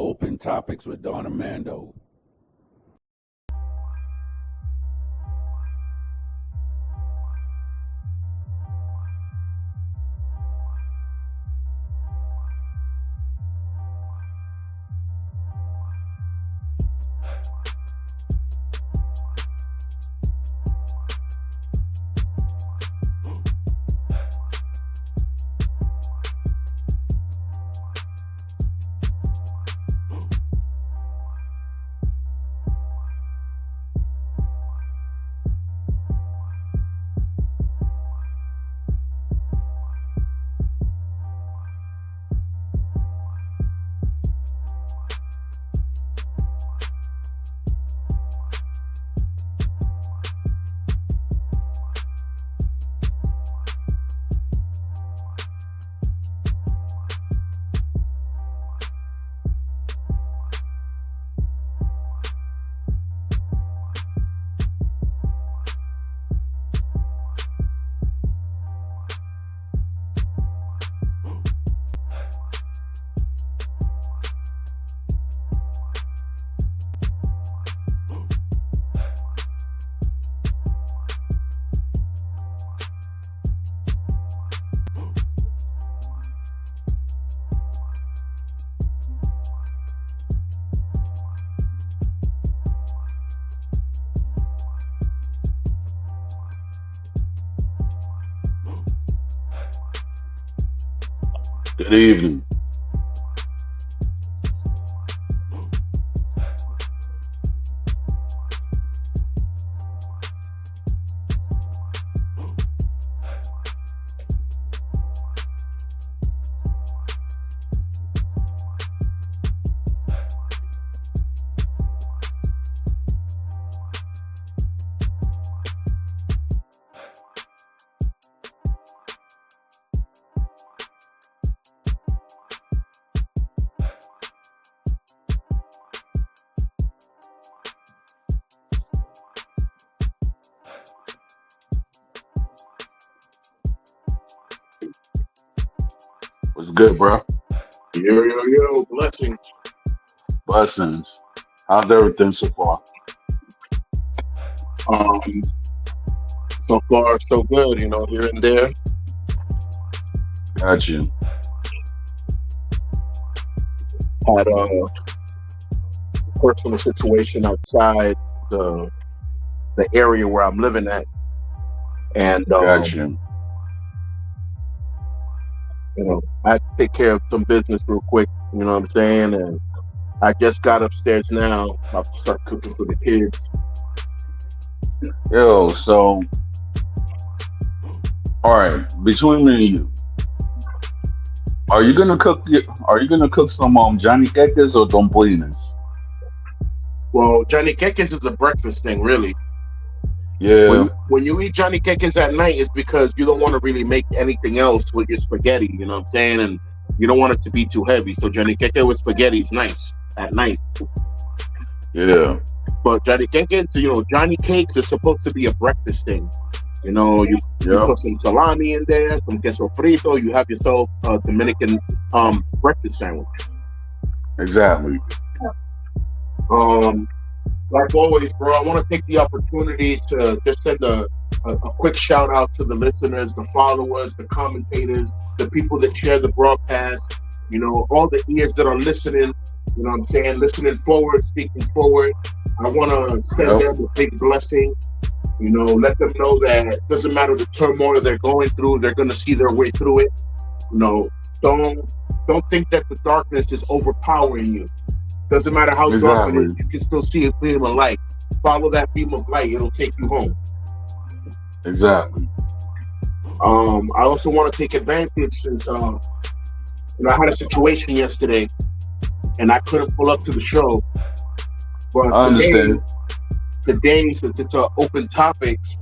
Open Topics with Armando. Good evening. What's good, bro? Yo, blessings. Blessings. How's everything so far? Um, so far so good, here and there. Got you. Had a personal situation outside the the area where I'm living at, and Got you. I had to take care of some business real quick. You know what I'm saying? And I just got upstairs now. About to start cooking for the kids. Yo, so, all right. Between me and you, are you gonna cook some Johnny Queques or dumplings? Well, Johnny Cakes is a breakfast thing, really. Yeah. When you eat Johnny Cakes at night, it's because you don't want to really make anything else with your spaghetti. You know what I'm saying? And you don't want it to be too heavy. So Johnny Cake with spaghetti is nice at night. Yeah. But Johnny Cakes, Johnny Cakes is supposed to be a breakfast thing. You Yep. put some salami in there, some queso frito. You have yourself a Dominican breakfast sandwich. Exactly. Um, like always, bro, I want to take the opportunity to just send a quick shout out to the listeners, the followers, the commentators, the people that share the broadcast, all the ears that are listening, what I'm saying, listening forward, speaking forward. I want to send Yep. them a big blessing, let them know that it doesn't matter the turmoil they're going through, they're going to see their way through it. You know, don't think that the darkness is overpowering you. Doesn't matter how dark it Exactly. is, you can still see a beam of light. Follow that beam of light; it'll take you home. Exactly. I also want to take advantage since I had a situation yesterday and I couldn't pull up to the show. But I today, understand. since it's open topics,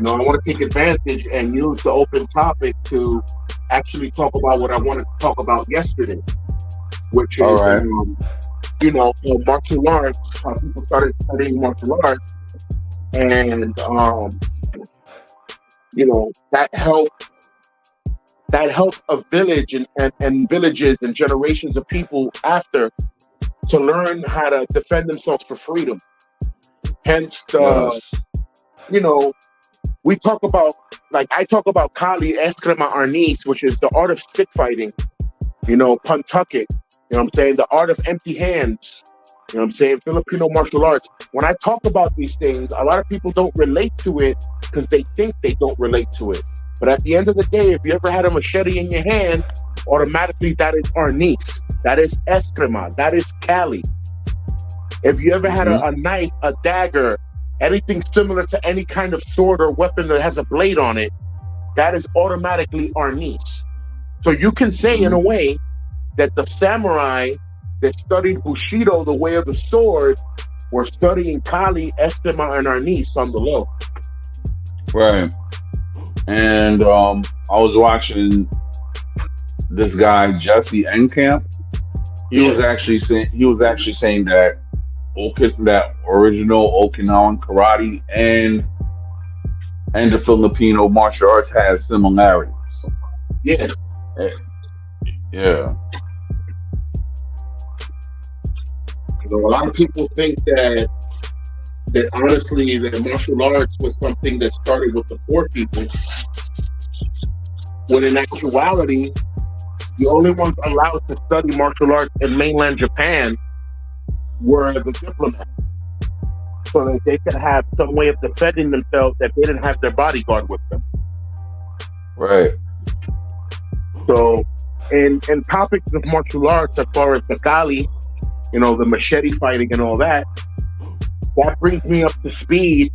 I want to take advantage and use the open topic to actually talk about what I wanted to talk about yesterday, which All is right. martial arts. How people started studying martial arts, and that helped a village and villages and generations of people after to learn how to defend themselves for freedom. Hence, Yes. you know, we talk about, like I talk about Kali Eskrima Arnis, which is the art of stick fighting, Pentucket, what I'm saying? The art of empty hands, what I'm saying? Filipino martial arts. When I talk about these things, a lot of people don't relate to it because they think they don't relate to it. But at the end of the day, if you ever had a machete in your hand, automatically that is Arnis, that is Eskrima, that is Cali. If you ever had a knife, a dagger, anything similar to any kind of sword or weapon that has a blade on it, that is automatically Arnis. So you can say in a way that the samurai that studied Bushido, the way of the sword, were studying Kali, Eskrima, and Arnis on the low. Right. And I was watching this guy Jesse Enkamp. He was actually saying that that original Okinawan karate and the Filipino martial arts has similarities. Yeah. Yeah. A lot of people think that honestly that martial arts was something that started with the poor people, when in actuality, the only ones allowed to study martial arts in mainland Japan were the diplomats, so that they could have some way of defending themselves that they didn't have their bodyguard with them. Right. So, in topics of martial arts, as far as the Kali, the machete fighting and all that, that brings me up to speed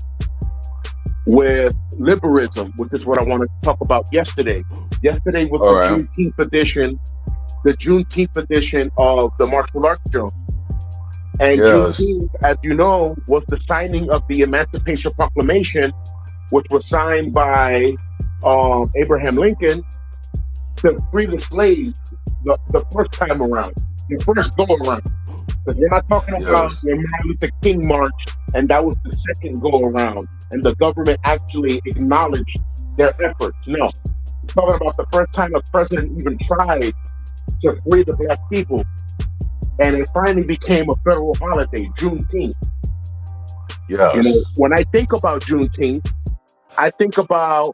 with liberalism, which is what I wanted to talk about yesterday. Yesterday was Juneteenth edition of the martial arts show. And Juneteenth, as you know, was the signing of the Emancipation Proclamation, which was signed by Abraham Lincoln to free the slaves the first time around, the first go around. Because we're not talking about the Martin Luther King March, and that was the second go around, and the government actually acknowledged their efforts. No, we're talking about the first time a president even tried to free the black people, and it finally became a federal holiday, Juneteenth. Yes. When I think about Juneteenth, I think about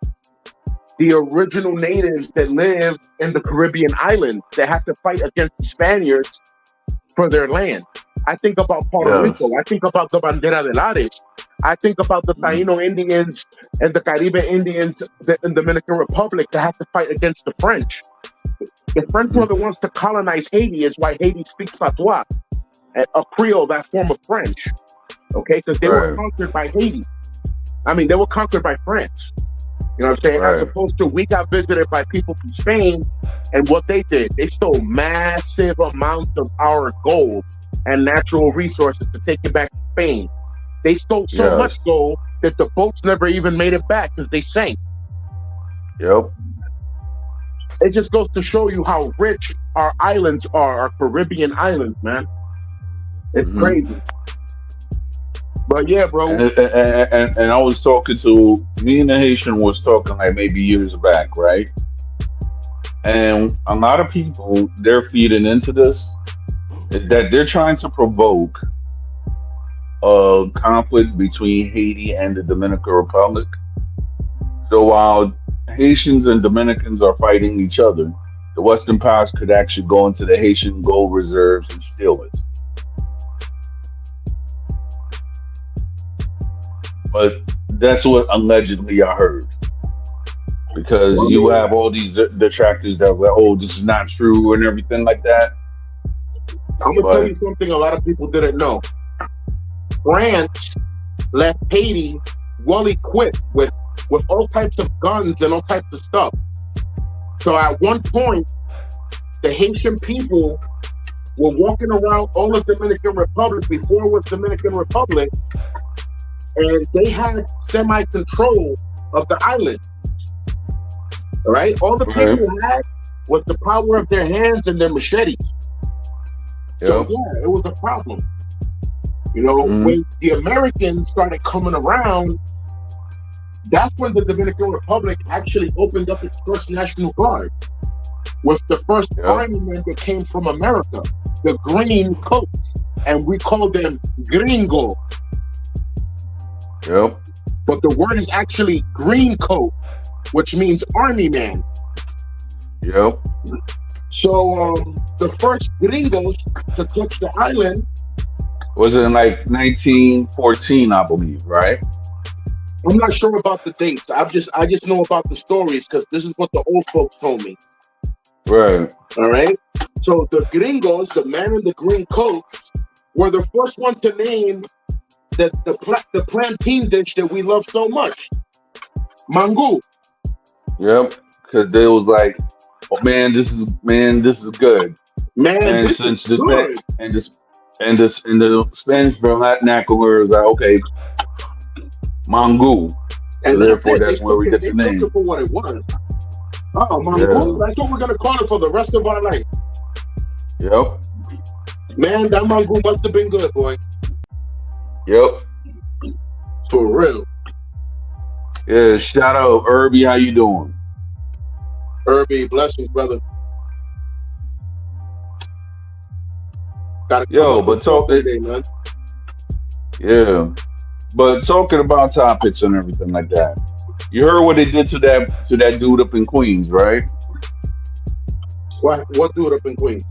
the original natives that lived in the Caribbean islands that had to fight against the Spaniards for their land. I think about Puerto Rico. I think about the Bandera de Lares. I think about the Taino Indians and the Caribe Indians in the Dominican Republic that had to fight against the French. The French were the ones to colonize Haiti, is why Haiti speaks patois, a Creole, that form of French. Okay, because they were conquered by Haiti. They were conquered by France. You know what I'm saying? As opposed to, we got visited by people from Spain, and what they did, they stole massive amounts of our gold and natural resources to take it back to Spain. They stole so much gold that the boats never even made it back because they sank. Yep. It just goes to show you how rich our islands are, our Caribbean islands, man. It's crazy. But yeah, bro. And I was talking to, me and the Haitian was talking like maybe years back, right? And a lot of people, they're feeding into this, is that they're trying to provoke a conflict between Haiti and the Dominican Republic. So while Haitians and Dominicans are fighting each other, the Western powers could actually go into the Haitian gold reserves and steal it. But that's what allegedly I heard. Because you have all these detractors that were, oh, this is not true and everything like that. I'm going to tell you something a lot of people didn't know. France left Haiti well equipped with all types of guns and all types of stuff. So at one point, the Haitian people were walking around all of Dominican Republic before it was Dominican Republic, and they had semi-control of the island. All right? All the people had was the power of their hands and their machetes. So yeah, it was a problem. When the Americans started coming around, that's when the Dominican Republic actually opened up its first National Guard. with the first Yep. army men that came from America, the green coats, and we call them gringo. Yep. But the word is actually green coat, which means army man. Yep. So the first gringos to touch the island, Was it in like 1914, I believe, right? I'm not sure about the dates. I just know about the stories because this is what the old folks told me. Right. All right. So the gringos, the man in the green coats, were the first one to name the plantain dish that we love so much, mango. Yep. Because they was like, oh this is good. Man, And this is since this good. and the Spanish vernacular is like, okay, mango. So And that's therefore it. that's where we get They the took name. it for what it was. Oh, mango. Yeah. That's what we're gonna call it for the rest of our life. Yep. Man, that mango must have been good, boy. Yep. For real. Yeah. Shout out Irby. How you doing? Irby, blessings, brother. Gotta come Yo, up but with something today, man. yeah. But talking about topics and everything like that. You heard what they did to that dude up in Queens, right? What dude up in Queens?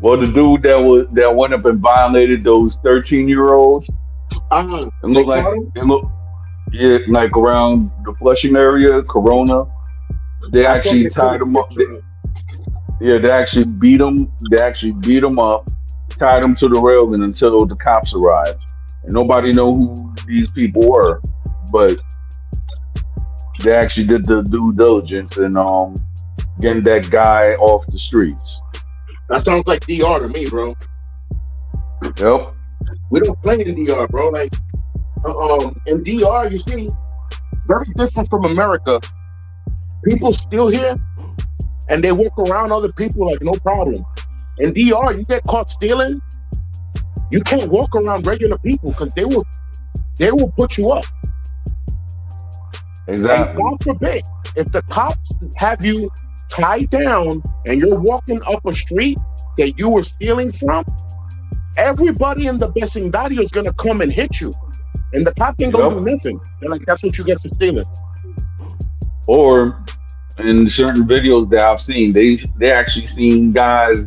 Well, the dude that went up and violated those 13-year-olds. Uh-huh. It looked like yeah, like around the Flushing area, Corona. They actually tied him up. They actually beat him. They actually beat him up, tied him to the railing until the cops arrived. And nobody know who these people were, but they actually did the due diligence and getting that guy off the streets. That sounds like DR to me, bro. Yep. We don't play in DR, bro. Like, in DR, you see, very different from America. People steal here, and they walk around other people like no problem. In DR, you get caught stealing, you can't walk around regular people because they will put you up. And Exactly. God forbid, if the cops have you tied down and you're walking up a street that you were stealing from, everybody in the vecindario is gonna come and hit you, and the cops ain't gonna do nothing. They're like, "That's what you get for stealing." Or in certain videos that I've seen, they actually seen guys.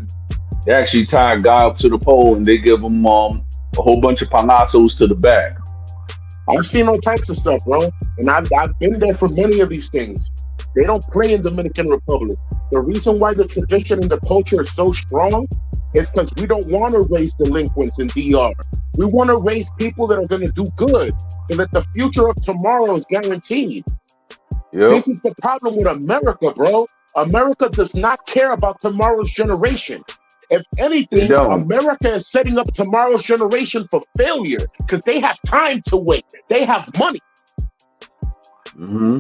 They actually tie a guy up to the pole and they give him a whole bunch of palazos to the back. I've seen all types of stuff, bro, and I've been there for many of these things. They don't play in Dominican Republic. The reason why the tradition and the culture is so strong is because we don't want to raise delinquents in DR. We want to raise people that are going to do good so that the future of tomorrow is guaranteed. Yep. This is the problem with America, bro. America does not care about tomorrow's generation. If anything, America is setting up tomorrow's generation for failure because they have time to wait. They have money. Mm-hmm.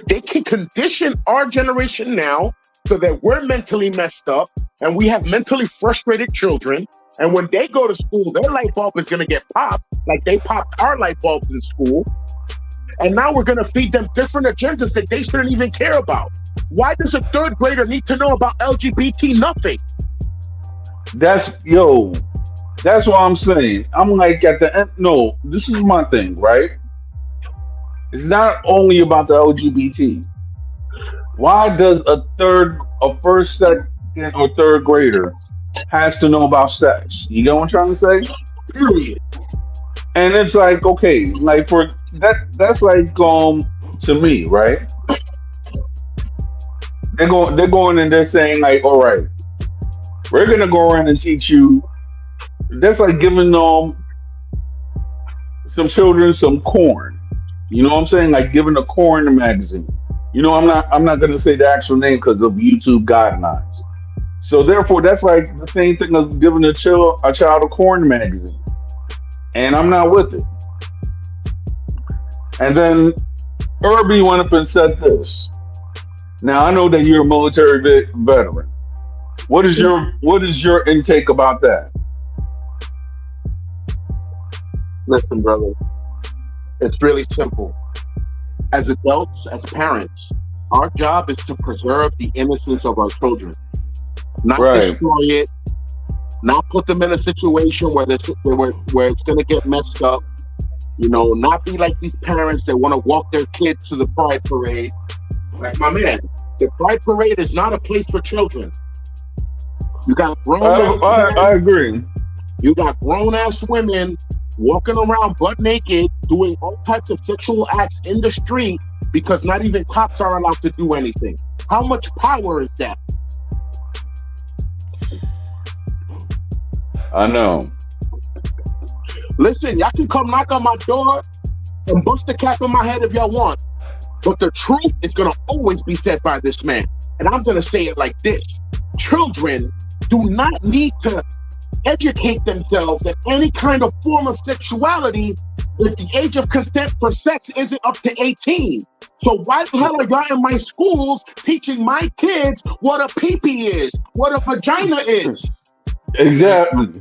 They can condition our generation now so that we're mentally messed up and we have mentally frustrated children. And when they go to school, their light bulb is going to get popped like they popped our light bulbs in school. And now we're going to feed them different agendas that they shouldn't even care about. Why does a third grader need to know about LGBT? Nothing. That's what I'm saying. I'm like at the end. No, this is my thing, right? It's not only about the LGBT. Why does a first, second, or third grader has to know about sex? You know what I'm trying to say? Period. And it's like, okay, like for that's like to me, right? They're going and they're saying like, all right, we're gonna go around and teach you. That's like giving some children some corn. You know what I'm saying? Like giving a corn magazine. You know, I'm not gonna say the actual name because of YouTube guidelines. So therefore, that's like the same thing as giving a child a corn magazine. And I'm not with it. And then Irby went up and said this. Now I know that you're a military veteran. What is your intake about that? Listen, brother, it's really simple. As adults, as parents, Our job is to preserve the innocence of our children, not Right. destroy it, not put them in a situation where where it's going to get messed up. You know, not be like these parents that want to walk their kids to the pride parade. Like, my man, the pride parade is not a place for children. You got grown ass I men, agree. you got grown ass women walking around butt naked, doing all types of sexual acts in the street because not even cops are allowed to do anything. How much power is that? I know. Listen, y'all can come knock on my door and bust a cap in my head if y'all want, but the truth is going to always be said by this man. And I'm going to say it like this. Children do not need to educate themselves at any kind of form of sexuality if the age of consent for sex isn't up to 18. So why the hell are y'all in my schools teaching my kids what a pee-pee is, what a vagina is? Exactly.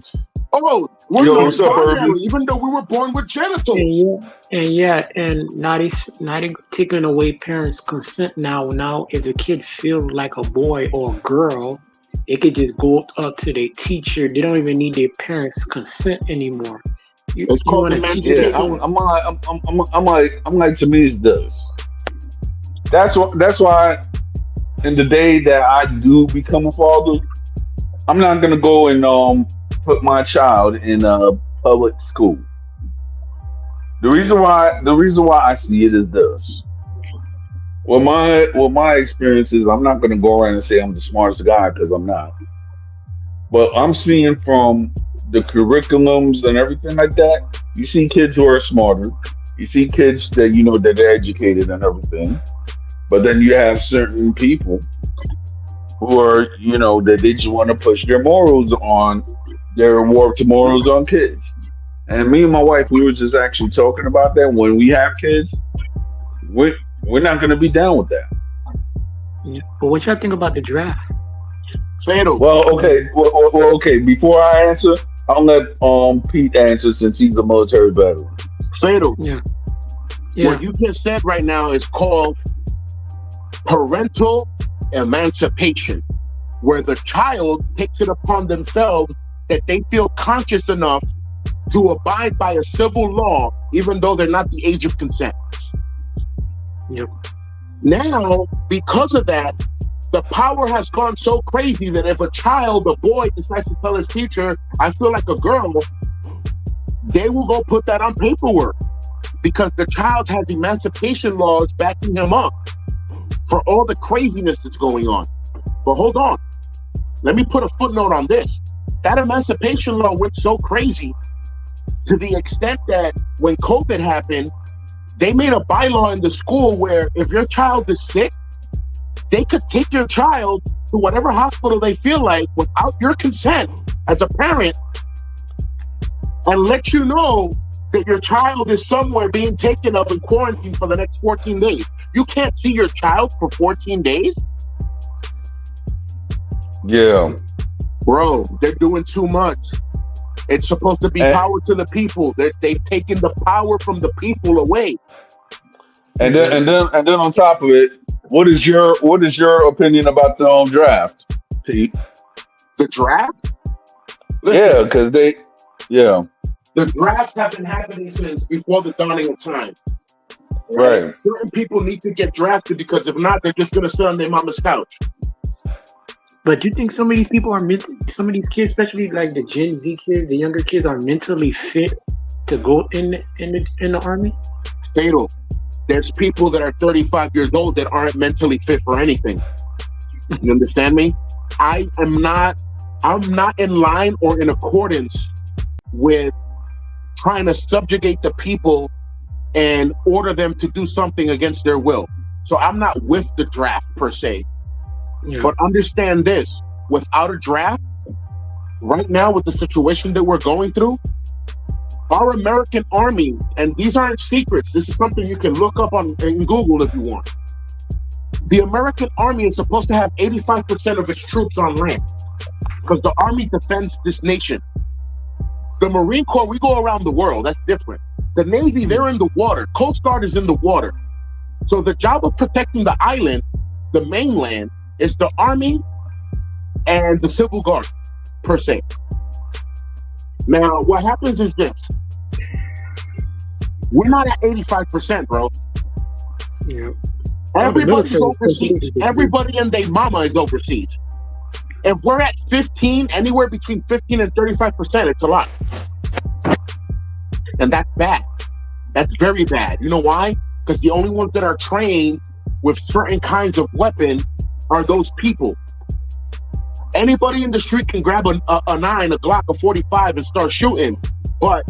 Oh, we're Yo, not what's up, binary, Urban? even though we were born with genitals. And not taking away parents' consent now. Now, if the kid feels like a boy or a girl, they could just go up to their teacher. They don't even need their parents' consent anymore. It's called emancipation. Yeah, I'm like, to me, it's this. That's why in the day that I do become a father, I'm not gonna go and put my child in a public school. The reason why I see it is this. My experience is, I'm not gonna go around and say I'm the smartest guy, because I'm not. But I'm seeing from the curriculums and everything like that, you see kids who are smarter. You see kids that that they're educated and everything. But then you have certain people who are, that they just want to push their warped morals on kids. And me and my wife, we were just actually talking about that. When we have kids, we're not going to be down with that. Yeah. But what y'all think about the draft? Fatal. Well, okay. Okay. Before I answer, I'll let Pete answer, since he's a military veteran. Fatal. Yeah. What you just said right now is called parental emancipation, where the child takes it upon themselves that they feel conscious enough to abide by a civil law, even though they're not the age of consent. Yep. Now, because of that, the power has gone so crazy that if a boy decides to tell his teacher, I feel like a girl, they will go put that on paperwork, because the child has emancipation laws backing him up for all the craziness that's going on. But hold on. Let me put a footnote on this. That emancipation law went so crazy to the extent that when COVID happened, they made a bylaw in the school where if your child is sick, they could take your child to whatever hospital they feel like without your consent as a parent, and let you know that your child is somewhere being taken up in quarantine for the next 14 days. You can't see your child for 14 days? Yeah. Bro, they're doing too much. It's supposed to be power to the people. They've taken the power from the people away. And then on top of it, what is your opinion about the draft, Pete? The draft? Yeah, because the drafts have been happening since before the dawning of time. Right. Certain people need to get drafted, because if not, they're just going to sit on their mama's couch. But do you think some of these people some of these kids, especially like the Gen Z kids, the younger kids, are mentally fit to go in the army? Fatal. There's people that are 35 years old that aren't mentally fit for anything. You understand me? I'm not in line or in accordance with trying to subjugate the people and order them to do something against their will. So I'm not with the draft per se. Yeah. But understand this, without a draft, right now with the situation that we're going through, our American Army, and these aren't secrets, this is something you can look up in Google if you want. The American Army is supposed to have 85% of its troops on land, because the Army defends this nation. The Marine Corps, we go around the world, that's different. The Navy, they're in the water. Coast Guard is in the water. So the job of protecting the island The mainland is the army and the civil guard per se. Now, what happens is this: we're not at 85%, bro. Yeah. Everybody's military overseas. Everybody and their mama is overseas. If we're at 15, anywhere between 15 and 35%, it's a lot. And that's bad. That's very bad. You know why? Because the only ones that are trained with certain kinds of weapon are those people. Anybody in the street can grab a 9, a Glock, a 45 and start shooting. But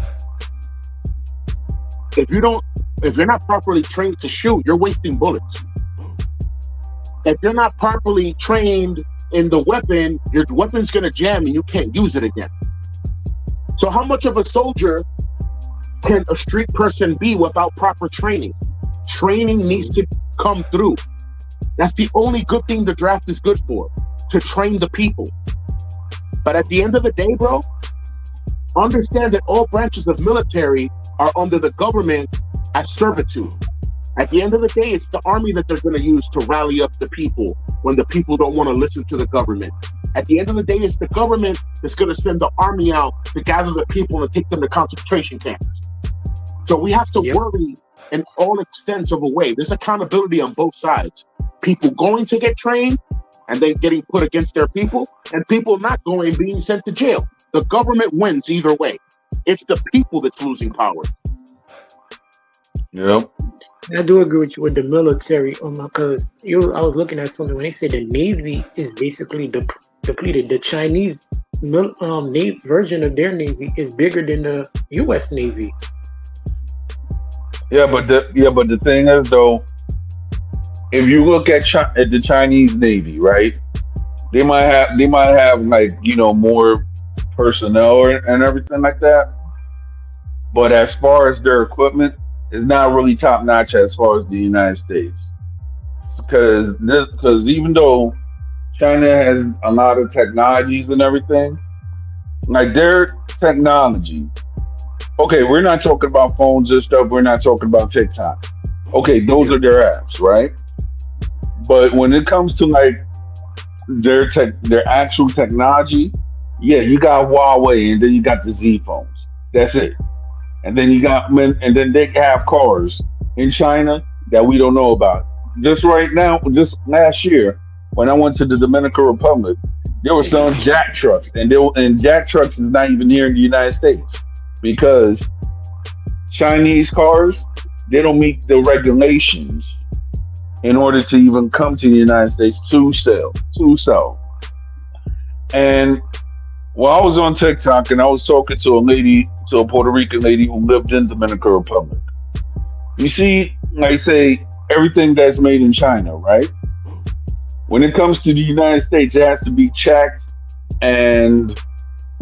if you're not properly trained to shoot, you're wasting bullets. If you're not properly trained in the weapon, your weapon's gonna jam and you can't use it again. So how much of a soldier can a street person be without proper training? Training needs to come through. That's the only good thing the draft is good for, to train the people. But at the end of the day, bro, understand that all branches of military are under the government as servitude. At the end of the day, it's the army that they're going to use to rally up the people when the people don't want to listen to the government. At the end of the day, it's the government that's going to send the army out to gather the people and take them to concentration camps. So we have to worry in all extents of a way. There's accountability on both sides. People going to get trained and then getting put against their people, and people not going, being sent to jail. The government wins either way. It's the people that's losing power. Yep. I do agree with you with the military, because I was looking at something when they said the Navy is basically depleted. The Chinese version of their Navy is bigger than the U.S. Navy. Yeah, but the thing is though, if you look at the Chinese Navy, right? They might have like, more personnel and everything like that. But as far as their equipment, it's not really top notch as far as the United States. Because even though China has a lot of technologies and everything, like their technology. Okay, we're not talking about phones and stuff. We're not talking about TikTok. Okay, those are their apps, right? But when it comes to like their actual technology, yeah, you got Huawei and then you got the Z phones. That's it. And then and then they have cars in China that we don't know about. Just last year, when I went to the Dominican Republic, there were some jack trucks, and jack trucks is not even here in the United States because Chinese cars, they don't meet the regulations in order to even come to the United States to sell. And I was on TikTok and I was talking to a Puerto Rican lady who lived in Dominican Republic. You see, like I say, everything that's made in China, right? When it comes to the United States, it has to be checked and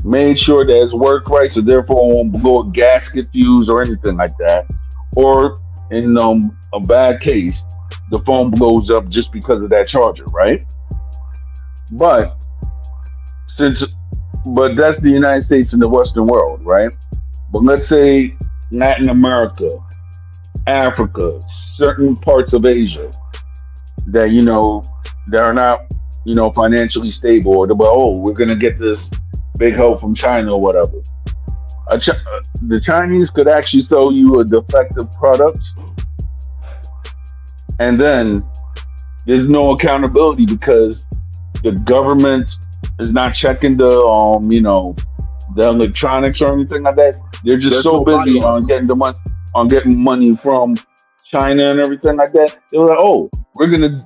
made sure that it's worked right, so therefore it won't blow a gasket fuse or anything like that. Or in a bad case, the phone blows up just because of that charger, right? But that's the United States and the Western world, right? But let's say Latin America, Africa, certain parts of Asia that that are not financially stable, or we're gonna get this big help from China or whatever. The Chinese could actually sell you a defective product, and then there's no accountability because the government is not checking the electronics or anything like that. They're just so busy on getting money from China and everything like that. They're like, oh, we're gonna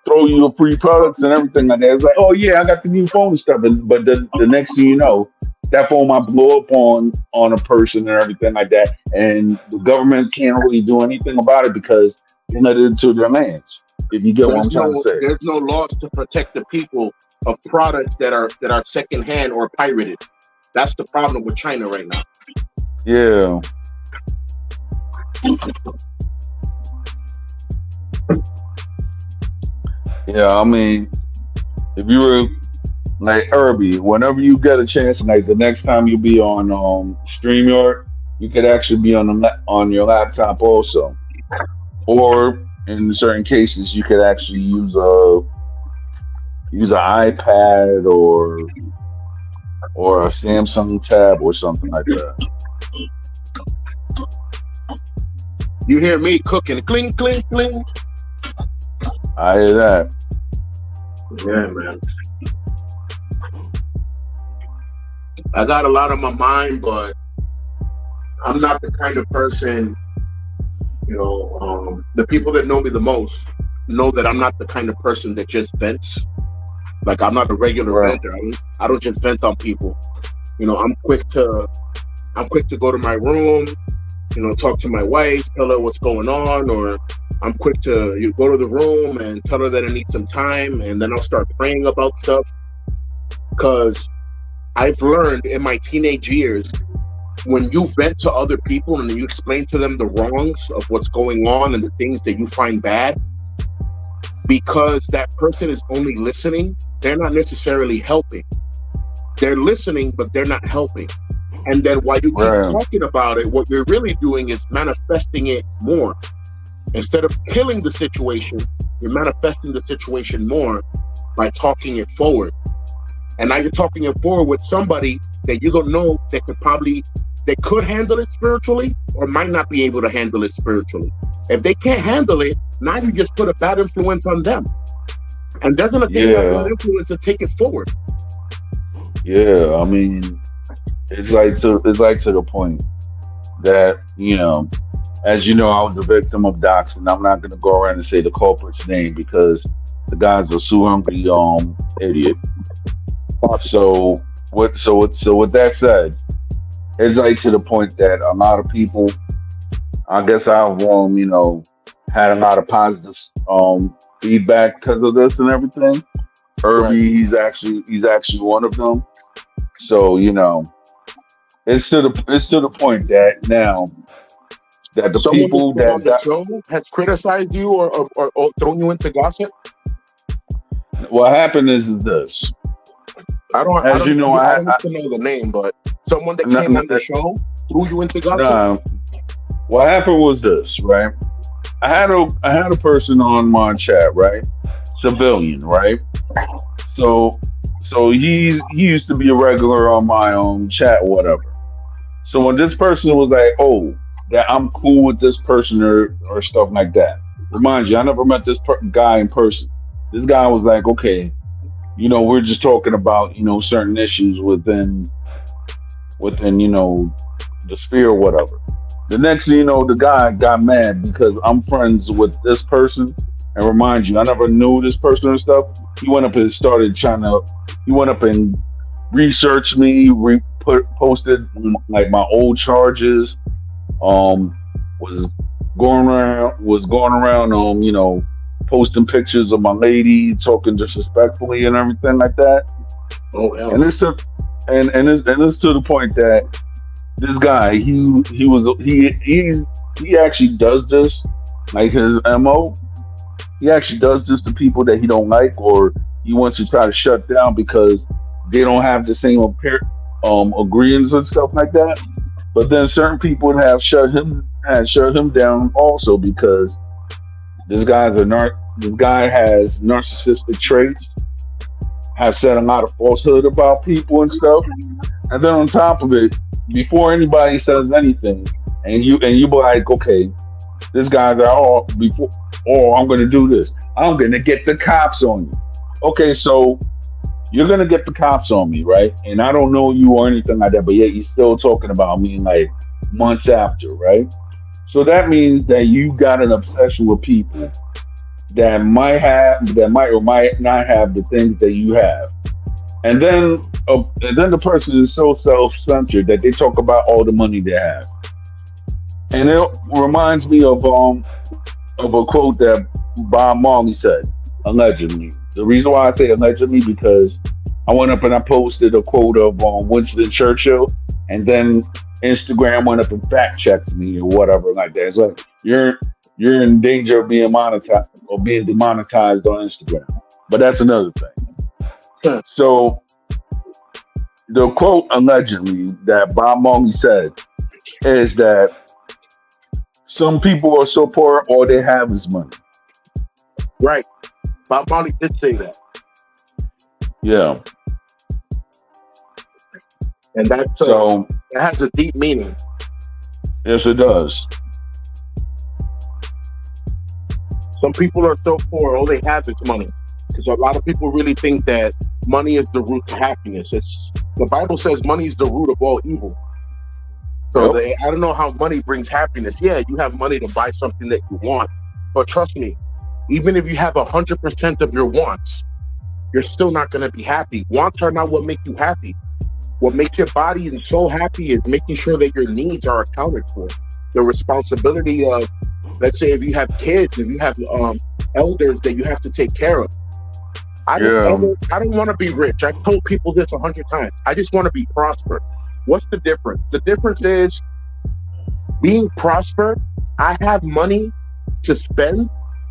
throw you free products and everything like that. It's like, oh yeah, I got the new phone and stuff, but the next thing you know, that phone might blow up on a person and everything like that, and the government can't really do anything about it because they let it into their hands. If you get what I'm trying to say, there's no laws to protect the people of products that are secondhand or pirated. That's the problem with China right now. Yeah. Yeah, I mean, if you were like Irby, whenever you get a chance, like the next time you be on StreamYard, you could actually be on your laptop also, or in certain cases you could actually use an iPad or a Samsung tab or something like that. You hear me cooking, cling, cling, cling. I hear that. Yeah, man. I got a lot on my mind, but I'm not the kind of person, the people that know me the most know that I'm not the kind of person that just vents. Like, I'm not a regular Right. venter. I don't just vent on people. I'm quick to go to my room, talk to my wife, tell her what's going on, or I'm quick to go to the room and tell her that I need some time, and then I'll start praying about stuff. Because I've learned in my teenage years, when you vent to other people and you explain to them the wrongs of what's going on and the things that you find bad, because that person is only listening, they're not necessarily helping. They're listening, but they're not helping. And then while you keep Right. talking about it, what you're really doing is manifesting it more. Instead of killing the situation, you're manifesting the situation more by talking it forward. And now you're talking it forward with somebody that you don't know that could handle it spiritually or might not be able to handle it spiritually. If they can't handle it, now you just put a bad influence on them. And they're going to take that bad influence and take it forward. Yeah, I mean, it's like to the point that, as you know, I was a victim of doxing. I'm not gonna go around and say the culprit's name because the guy's a sue hungry idiot. So with that said, it's like to the point that a lot of people, I guess I've had a lot of positive feedback because of this and everything. Herbie, he's actually one of them. So it's to the point that now that the Someone people that's been on the that show has criticized you or thrown you into gossip. what happened is this. I don't As you know, I don't have to know the name, but someone that came on the show threw you into gossip. Nah, what happened was this, right? I had a person on my chat, right? Civilian, right? So he used to be a regular on my chat or whatever. So when this person was like, "Oh, that I'm cool with this person," or stuff like that. Remind you, I never met this guy in person. This guy was like, "Okay, we're just talking about certain issues within the sphere or whatever." The next thing you know, the guy got mad because I'm friends with this person. And remind you, I never knew this person and stuff. He went up and researched me, posted like my old charges, was going around, posting pictures of my lady, talking disrespectfully and everything like that. Oh hell. And it's to the point that this guy, he actually does this, like his MO. He actually does this to people that he don't like, or he wants to try to shut down because they don't have the same agreements and stuff like that. But then certain people have shut him down also because this guy has narcissistic traits, has said a lot of falsehood about people and stuff. And then on top of it, before anybody says anything, and you be like, okay, this guy's like, I'm going to do this. I'm going to get the cops on you. Okay, so you're going to get the cops on me, right? And I don't know you or anything like that, but yet you're still talking about me like months after, right? So that means that you got an obsession with people that might or might not have the things that you have. And then the person is so self-centered that they talk about all the money they have. And it reminds me of a quote that Bob Marley said, allegedly. The reason why I say allegedly because I went up and I posted a quote of Winston Churchill, and then Instagram went up and fact checked me or whatever like that. It's like you're in danger of being monetized or being demonetized on Instagram. But that's another thing. So the quote allegedly that Bob Marley said is that some people are so poor all they have is money. Right. Bob Marley did say that. Yeah. And that's So that has a deep meaning. yes, it does. Some people are so poor, all they have is money. Because a lot of people really think that money is the root to happiness. It's the Bible says money is the root of all evil. So Yep. I don't know how money brings happiness. Yeah, you have money to buy something that you want, but trust me, even if you have 100% of your wants, you're still not going to be happy. Wants are not what make you happy. What makes your body and soul happy is making sure that your needs are accounted for. The responsibility of, let's say, if you have kids, if you have elders that you have to take care of. I don't want to be rich. I've told people this 100 times. I just want to be prosper. What's the difference? The difference is being prosper. I have money to spend,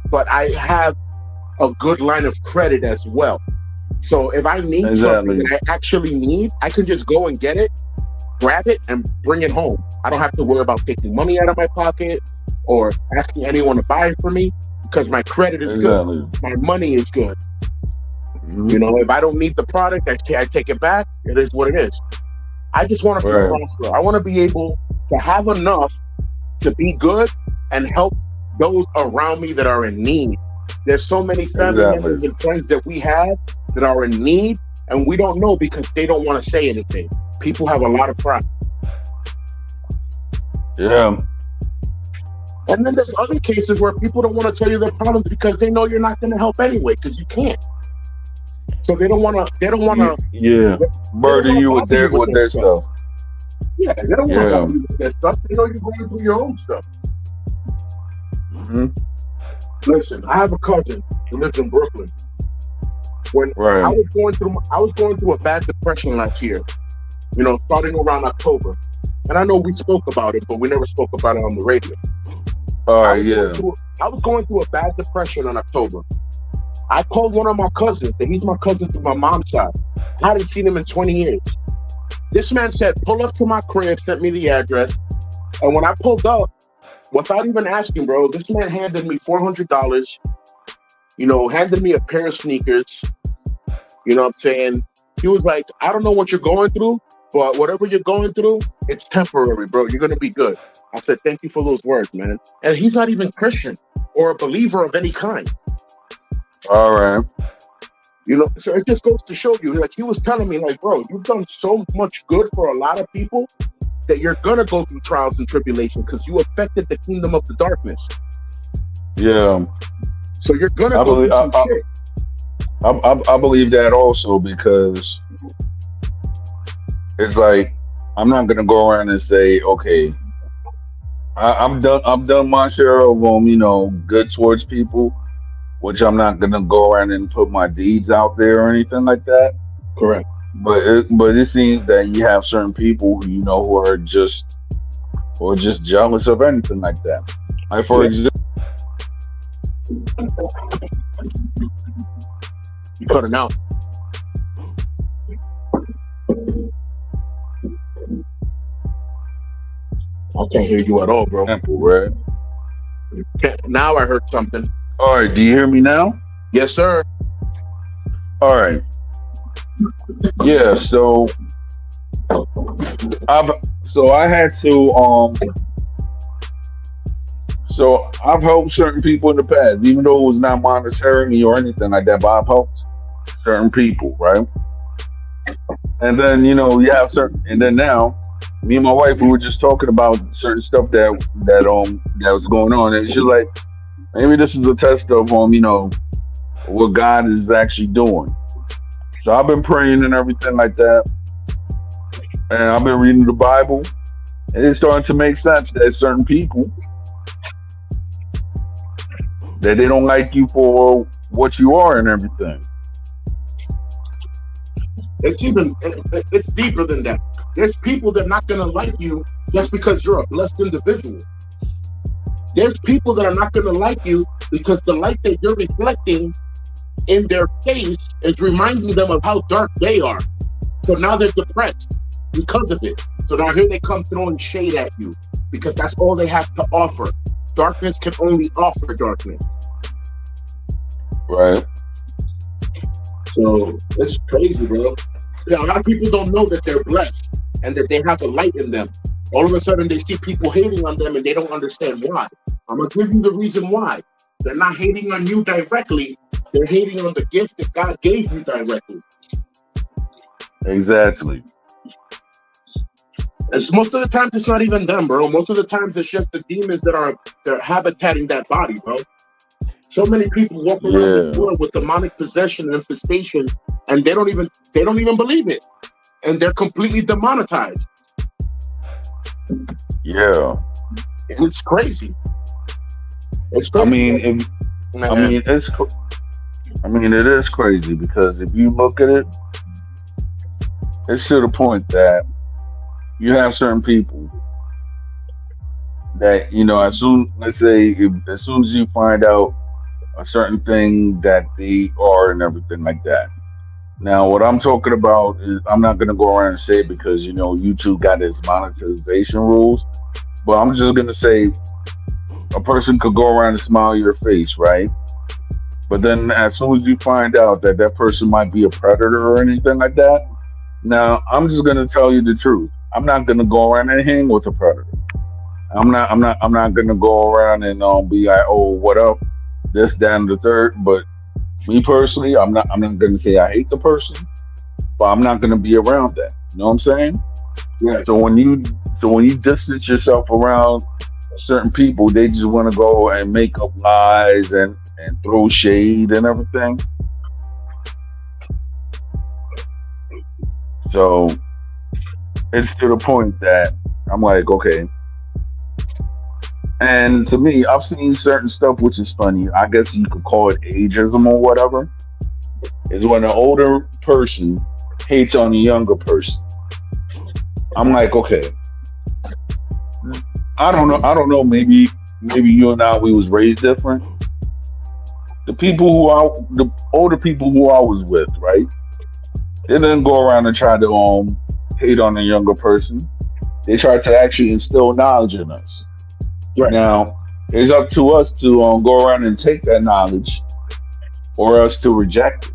but I have a good line of credit as well. So if I need something that I actually need, I can just go and get it, grab it, and bring it home. I don't have to worry about taking money out of my pocket or asking anyone to buy it for me because my credit is good. My money is good. You know, if I don't need the product, I take it back. It is what it is. I just want to be prosperous. I want to be able to have enough to be good and help those around me that are in need. There's so many family members and friends that we have that are in need, and we don't know because they don't want to say anything. People have a lot of pride. Yeah. And then there's other cases where people don't want to tell you their problems because they know you're not going to help anyway because you can't. So they don't want to. Yeah. Burden you with their stuff. Yeah, they don't want to help you with their stuff. They know you're going through your own stuff. Mm-hmm. Listen, I have a cousin who lives in Brooklyn. When I was going through a bad depression last year, you know, starting around October. And I know we spoke about it, but we never spoke about it on the radio. All right, I was going through a bad depression in October. I called one of my cousins, and he's my cousin through my mom's side. I hadn't seen him in 20 years. This man said, pull up to my crib, sent me the address. And when I pulled up, without even asking, bro, this man handed me $400, you know, handed me a pair of sneakers. You know what I'm saying? He was like, I don't know what you're going through, but whatever you're going through, it's temporary, bro. You're going to be good. I said, thank you for those words, man. And he's not even Christian or a believer of any kind. All right. You know, so it just goes to show you, like he was telling me, like, bro, you've done so much good for a lot of people that you're going to go through trials and tribulations because you affected the kingdom of the darkness. Yeah. So you're going to go through some shit. I believe that also because it's like I'm not gonna go around and say, okay, I'm done my share of you know, good towards people, which I'm not gonna go around and put my deeds out there or anything like that. Correct. But it seems that you have certain people who you know who are just jealous of anything like that. Like for example. You cut it out. I can't hear you at all, bro. Right? Now I heard something. All right, do you hear me now? Yes, sir. All right. Yeah, so I had to so I've helped certain people in the past, even though it was not monetarily or anything like that, but I've helped certain people, right? And then, you know, you have certain, and then now, me and my wife, we were just talking about certain stuff that was going on, and she's like, maybe this is a test of you know, what God is actually doing. So I've been praying and everything like that, and I've been reading the Bible, and it's starting to make sense that certain people that they don't like you for what you are and everything. It's deeper than that. There's people that are not gonna like you just because you're a blessed individual. There's people that are not gonna like you because the light that you're reflecting in their face is reminding them of how dark they are. So now they're depressed because of it. So now here they come throwing shade at you because that's all they have to offer. Darkness can only offer darkness. Right. So it's crazy, bro. Yeah, a lot of people don't know that they're blessed and that they have a light in them. All of a sudden, they see people hating on them and they don't understand why. I'm gonna give you the reason why. They're not hating on you directly. They're hating on the gift that God gave you directly. Exactly. And most of the times, it's not even them, bro. Most of the times, it's just the demons that are they're habitating that body, bro. So many people walk around this world with demonic possession and infestation, and they don't even believe it, and they're completely demonetized. Yeah. It's crazy. It's crazy. It is crazy because if you look at it, it's to the point that you have certain people that as soon as you find out a certain thing that they are and everything like that. Now, what I'm talking about is I'm not going to go around and say it because YouTube got its monetization rules, but I'm just going to say a person could go around and smile your face, right? But then as soon as you find out that that person might be a predator or anything like that, now I'm just going to tell you the truth. I'm not going to go around and hang with a predator. I'm not going to go around and be like, oh, what up? This, that, and the third. But me personally, I'm not going to say I hate the person, but I'm not going to be around that. You know what I'm saying? Yeah. So when you distance yourself around certain people, they just want to go and make up lies and throw shade and everything. So it's to the point that I'm like, okay. And to me, I've seen certain stuff which is funny. I guess you could call it ageism or whatever. Is when an older person hates on a younger person. I'm like, okay. I don't know. Maybe you and I, we was raised different. The older people who I was with, right? They didn't go around and try to hate on a younger person. They tried to actually instill knowledge in us. Right. Now, it's up to us to go around and take that knowledge, or us to reject it.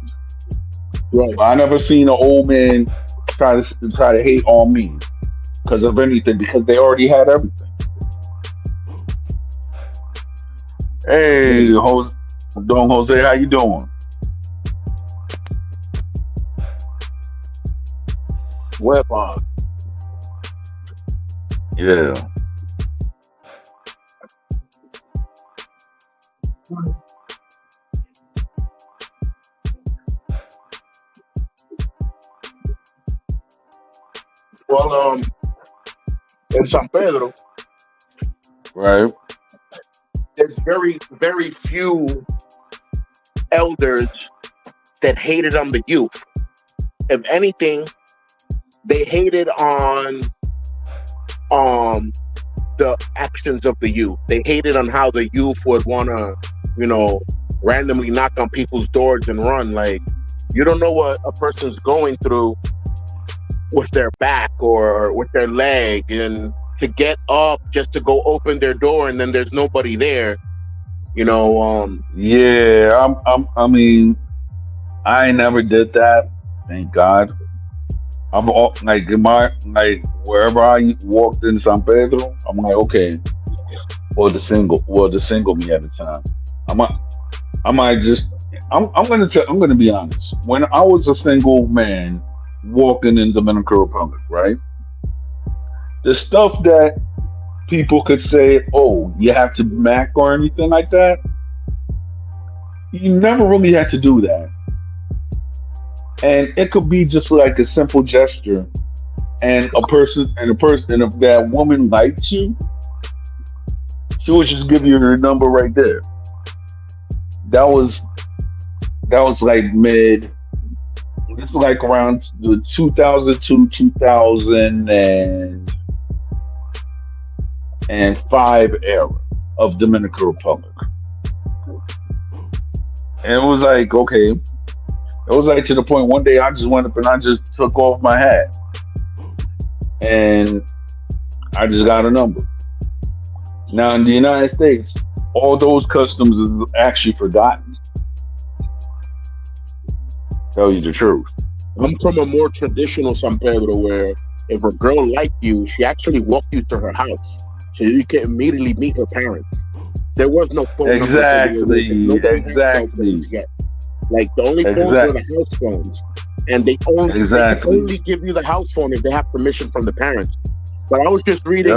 Right. I never seen an old man try to hate on me because of anything, because they already had everything. Hey, Don Jose, how you doing? Weapon. Yeah. Well, in San Pedro, Right. there's very, very few elders that hated on the youth. If anything, they hated on the actions of the youth. They hated on how the youth would want to, randomly knock on people's doors and run. Like, you don't know what a person's going through with their back or with their leg, and to get up just to go open their door and then there's nobody there. Yeah. I mean, I never did that. Thank God. I'm all, like wherever I walked in San Pedro, I'm like, okay. Or the single me at the time. I'm gonna be honest. When I was a single man walking in Dominican Republic, right? The stuff that people could say, oh, you have to Mac or anything like that, you never really had to do that. And it could be just like a simple gesture, and if that woman likes you, she would just give you her number right there. That was like mid. This was like around the 2002, 2005 era of Dominican Republic, and it was like, okay. It was like to the point one day I just went up and I just took off my hat and I just got a number. Now in the United States, all those customs is actually forgotten. Tell you the truth. I'm from a more traditional San Pedro where if a girl liked you, she actually walked you to her house so you can immediately meet her parents. There was no phone number. Exactly. Nobody had cell Exactly. phones yet. Like the only phones were Exactly. the house phones, and they can Exactly. only give you the house phone if they have permission from the parents. But I was just reading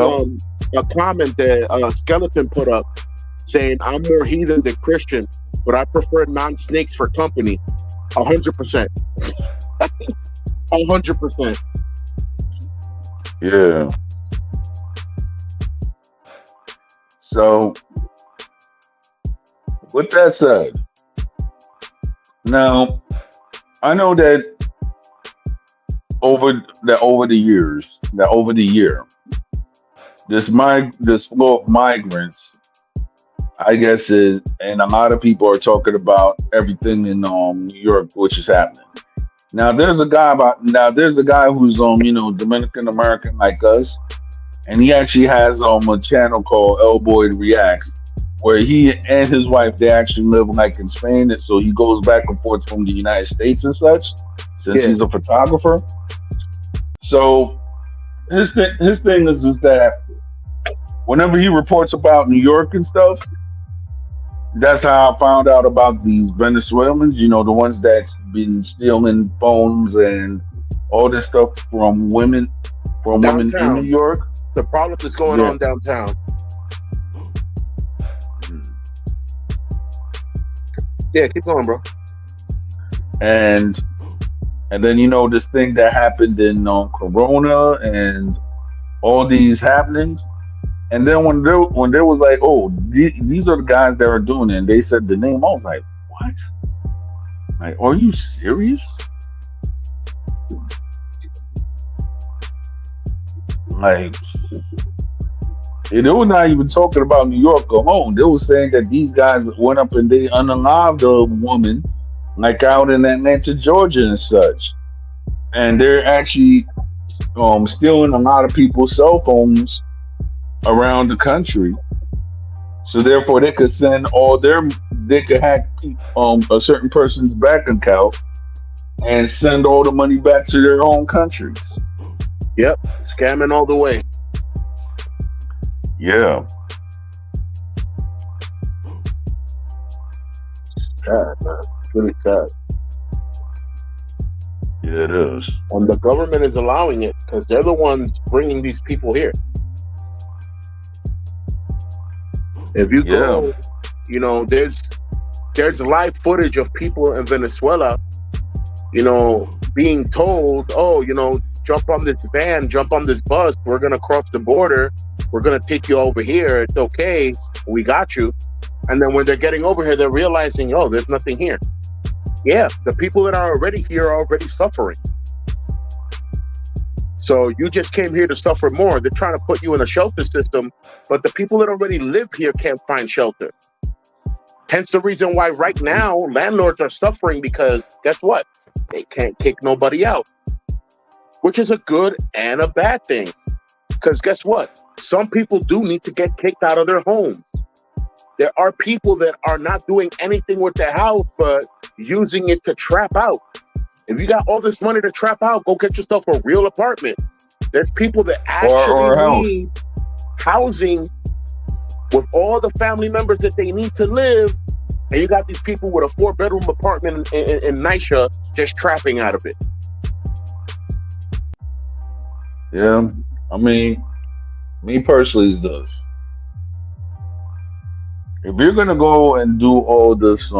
Yep. a comment that Skeleton put up saying, "I'm more heathen than Christian, but I prefer non-snakes for company." 100%. 100%. Yeah. So, with that said, now I know that over the years, that over the year, this flow of migrants, I guess is, and a lot of people are talking about everything in New York, which is happening. There's a guy who's Dominican American like us, and he actually has a channel called El Boy Reacts, where he and his wife they actually live like in Spain, and so he goes back and forth from the United States and such, since Yeah. he's a photographer. So his thing is that whenever he reports about New York and stuff, that's how I found out about these Venezuelans. The ones that's been stealing phones and all this stuff from women in New Downtown, York. the problem that's going Yeah. on downtown. Yeah, keep going, bro. and and then this thing that happened in Corona and all these happenings. And then when there was like, oh, these are the guys that are doing it, and they said the name, I was like, what? Like, are you serious? Like, they were not even talking about New York alone. They were saying that these guys went up and they unalived a woman, like out in Atlanta, Georgia, and such. And they're actually stealing a lot of people's cell phones around the country, so therefore they could they could hack a certain person's bank account and send all the money back to their own countries. Yep, scamming all the way. Yeah, Sad, man. Really sad. yeah, it is. And the government is allowing it because they're the ones bringing these people here. If you go, there's live footage of people in Venezuela, being told, oh, jump on this van, jump on this bus, we're gonna cross the border, we're gonna take you over here, it's okay, we got you. And then when they're getting over here, they're realizing, oh, there's nothing here. Yeah, the people that are already here are already suffering. So you just came here to suffer more. They're trying to put you in a shelter system, but the people that already live here can't find shelter. Hence the reason why right now landlords are suffering, because guess what? They can't kick nobody out, which is a good and a bad thing. Because guess what? Some people do need to get kicked out of their homes. There are people that are not doing anything with their house, but using it to trap out. If you got all this money to trap out, go get yourself a real apartment. There's people that Or actually need housing with all the family members that they need to live, and you got these people with a 4-bedroom apartment in Nisha just trapping out of it. Yeah, I mean, me personally is this: if you're gonna go and do all this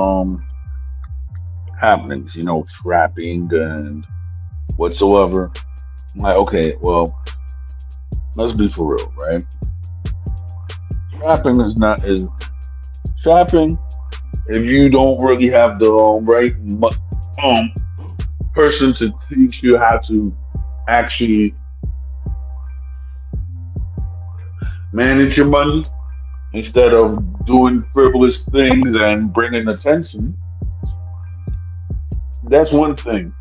happenings, trapping and whatsoever, I'm like, okay, well, let's be for real, right? Trapping is trapping if you don't really have the person to teach you how to actually manage your money instead of doing frivolous things and bringing attention. That's one thing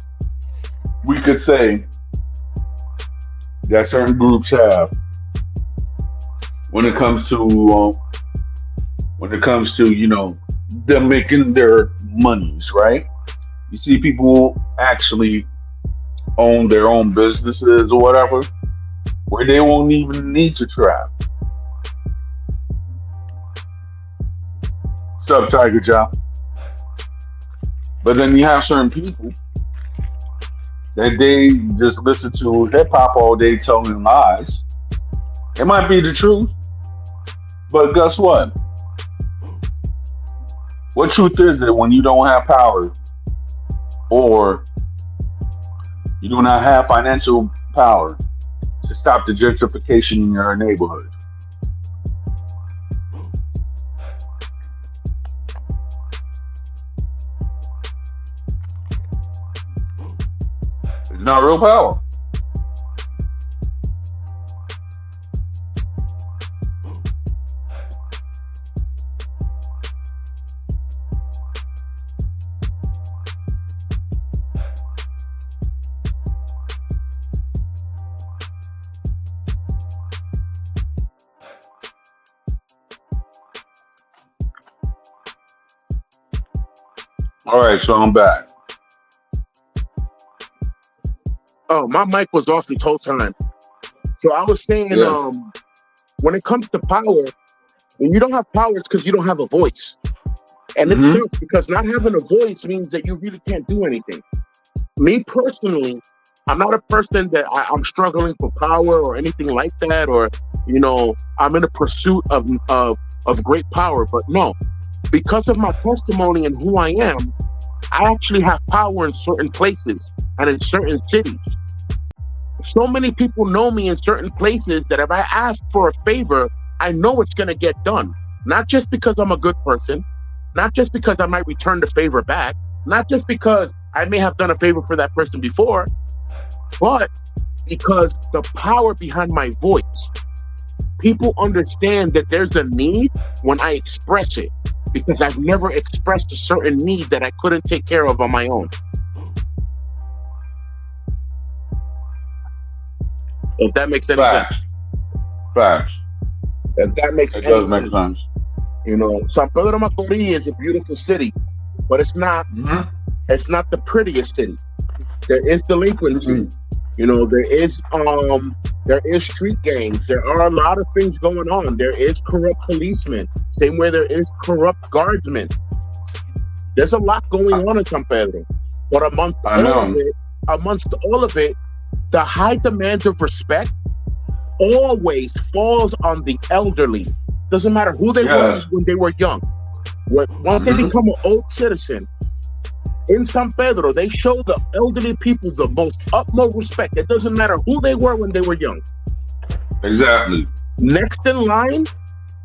we could say that certain groups have when it comes to them making their monies, right? You see people actually own their own businesses or whatever, where they won't even need to travel. What's up, Tiger Job? But then you have certain people that they just listen to hip hop all day telling lies. It might be the truth, but guess what? What truth is it when you don't have power or you do not have financial power to stop the gentrification in your neighborhood? It's not real power. All right, so I'm back. Oh, my mic was off the whole time. So I was saying, Yeah. when it comes to power, when you don't have power, it's because you don't have a voice. And it hmm sucks because not having a voice means that you really can't do anything. Me personally, I'm not a person that I'm struggling for power or anything like that, or I'm in a pursuit of great power. But no, because of my testimony and who I am, I actually have power in certain places and in certain cities. So many people know me in certain places that if I ask for a favor, I know it's going to get done. Not just because I'm a good person, not just because I might return the favor back, not just because I may have done a favor for that person before, but because the power behind my voice. People understand that there's a need when I express it, because I've never expressed a certain need that I couldn't take care of on my own. If that makes any sense. Facts. Facts. If that makes It any does make sense. sense. San Pedro de Macorís is a beautiful city, but it's not hmm the prettiest city. There is delinquency. There is street gangs. There are a lot of things going on. There is corrupt policemen. Same way there is corrupt guardsmen. There's a lot going on in San Pedro. But amongst I know. all of it, the high demand of respect always falls on the elderly. Doesn't matter who they were Yes. when they were young. Once they hmm become an old citizen, in San Pedro, they show the elderly people the most utmost respect. It doesn't matter who they were when they were young. Exactly. Next in line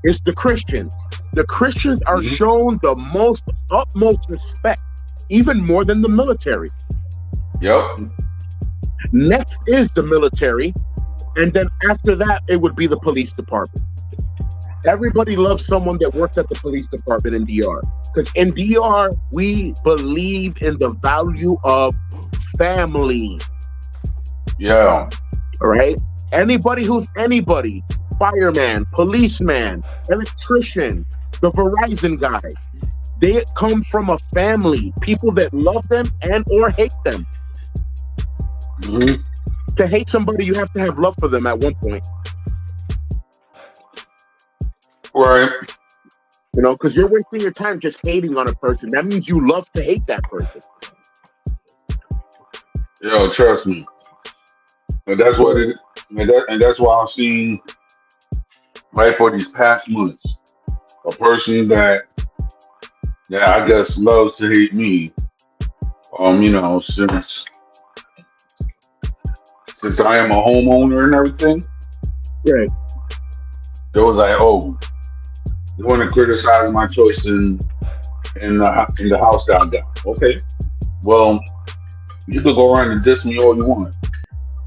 is the Christians. The Christians are hmm shown the most utmost respect, even more than the military. Yep. Next is the military, and then after that, it would be the police department. Everybody loves someone that works at the police department in DR. Because in DR, we believe in the value of family. Yeah. All right? Anybody who's anybody, fireman, policeman, electrician, the Verizon guy, they come from a family, people that love them and or hate them. hmm To hate somebody, you have to have love for them at one point. Right. Because you're wasting your time just hating on a person. That means you love to hate that person. Yo, trust me. And that's what it. And that's why I've seen right for these past months a person that I guess loves to hate me. Since I am a homeowner and everything, Right. it was like, oh, you want to criticize my choice in the house that I got. Okay, well, you could go around and diss me all you want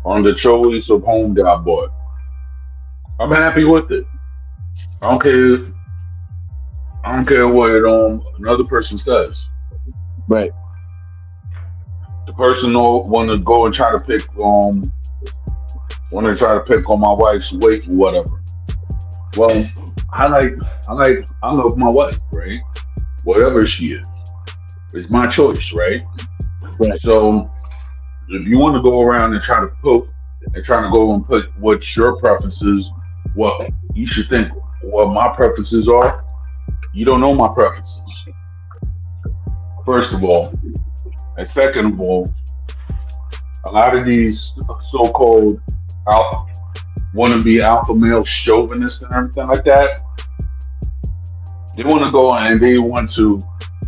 on the choice of home that I bought. I'm happy with it. I don't care. I don't care what another person says. Right. The person want to go and try to pick on my wife's weight or whatever. Well, I love my wife, right? Whatever she is, it's my choice, right? Right. So if you want to go around and try to go and put what your preferences, what you should think, what my preferences are, you don't know my preferences. First of all, and second of all, a lot of these so-called alpha, want to be alpha male chauvinists and everything like that. They want to go and they want to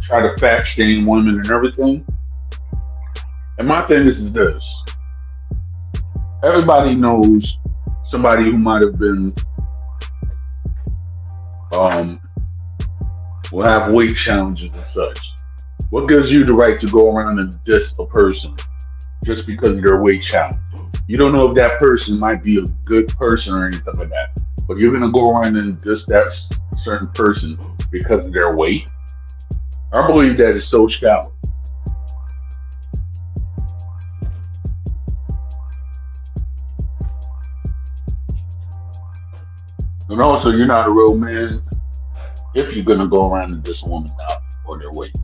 try to fat shame women and everything. And my thing is this: everybody knows somebody who might have been, will have weight challenges and such. What gives you the right to go around and diss a person just because of their weight challenge? You don't know if that person might be a good person or anything like that, but you're gonna go around and diss that certain person because of their weight. I believe that is so shallow. And also, you're not a real man if you're gonna go around and diss a woman out for their weight.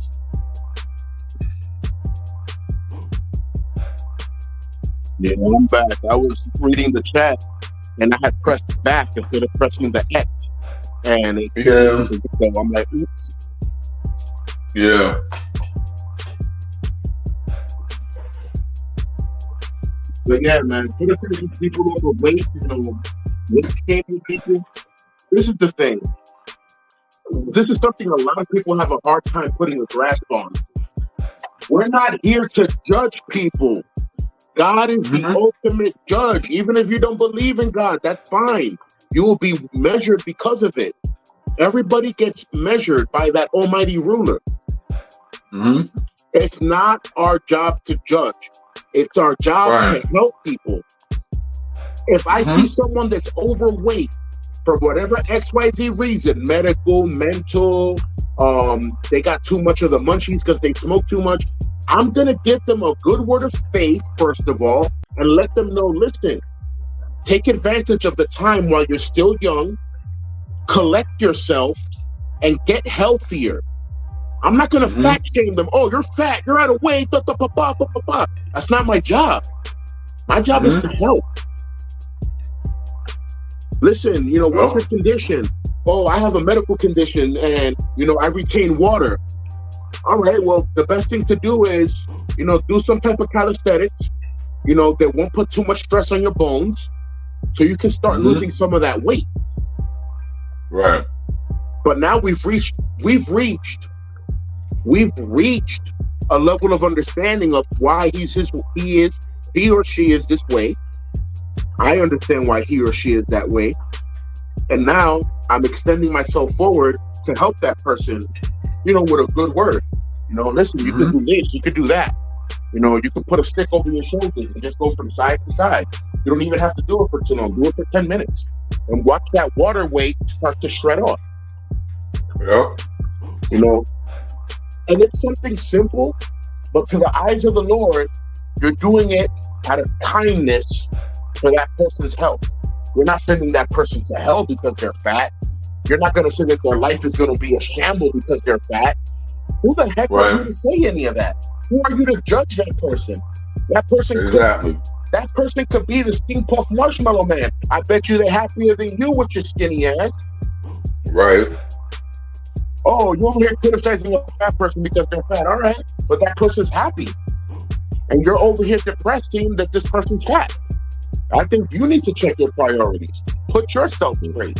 Yeah, I'm back. I was reading the chat and I had pressed back instead of pressing the X. And it Yeah, so I'm like, oops. yeah, But yeah, man, criticizing people overweight, shaming people. This is the thing. This is something a lot of people have a hard time putting a grasp on. We're not here to judge people. God is the hmm ultimate judge. Even if you don't believe in God, that's fine. You will be measured because of it. Everybody gets measured by that almighty ruler. hmm It's not our job to judge. It's our job right, to help people. If I see hmm someone that's overweight for whatever XYZ reason, medical, mental, they got too much of the munchies because they smoke too much, I'm going to give them a good word of faith, first of all, and let them know, listen, take advantage of the time while you're still young, collect yourself, and get healthier. I'm not going to hmm fat shame them. Oh, you're fat, you're out of weight. Da, da, ba, ba, ba, ba, ba. That's not my job. My job is to hmm help. Listen, what's your well, condition? Oh, I have a medical condition and, I retain water. All right, well, the best thing to do is, do some type of calisthenics, that won't put too much stress on your bones so you can start hmm losing some of that weight. right, But now we've reached a level of understanding of why he or she is this way. I understand why he or she is that way. And now I'm extending myself forward to help that person, with a good word. Listen, you could hmm do this, you could do that. You could put a stick over your shoulders and just go from side to side. You don't even have to do it for too long. Do it for 10 minutes. And watch that water weight start to shred off. yep, You know, and it's something simple, but to the eyes of the Lord, you're doing it out of kindness for that person's health. You're not sending that person to hell because they're fat. You're not going to say that their life is going to be a shamble because they're fat. Who the heck are you right, to say any of that? Who are you to judge that person? That person exactly, could be the steam puff marshmallow man. I bet you they're happier than you with your skinny ass. right, Oh, you're over here criticizing a fat person because they're fat. All right, but that person's happy. And you're over here depressed seeing that this person's fat. I think you need to check your priorities. Put yourself straight.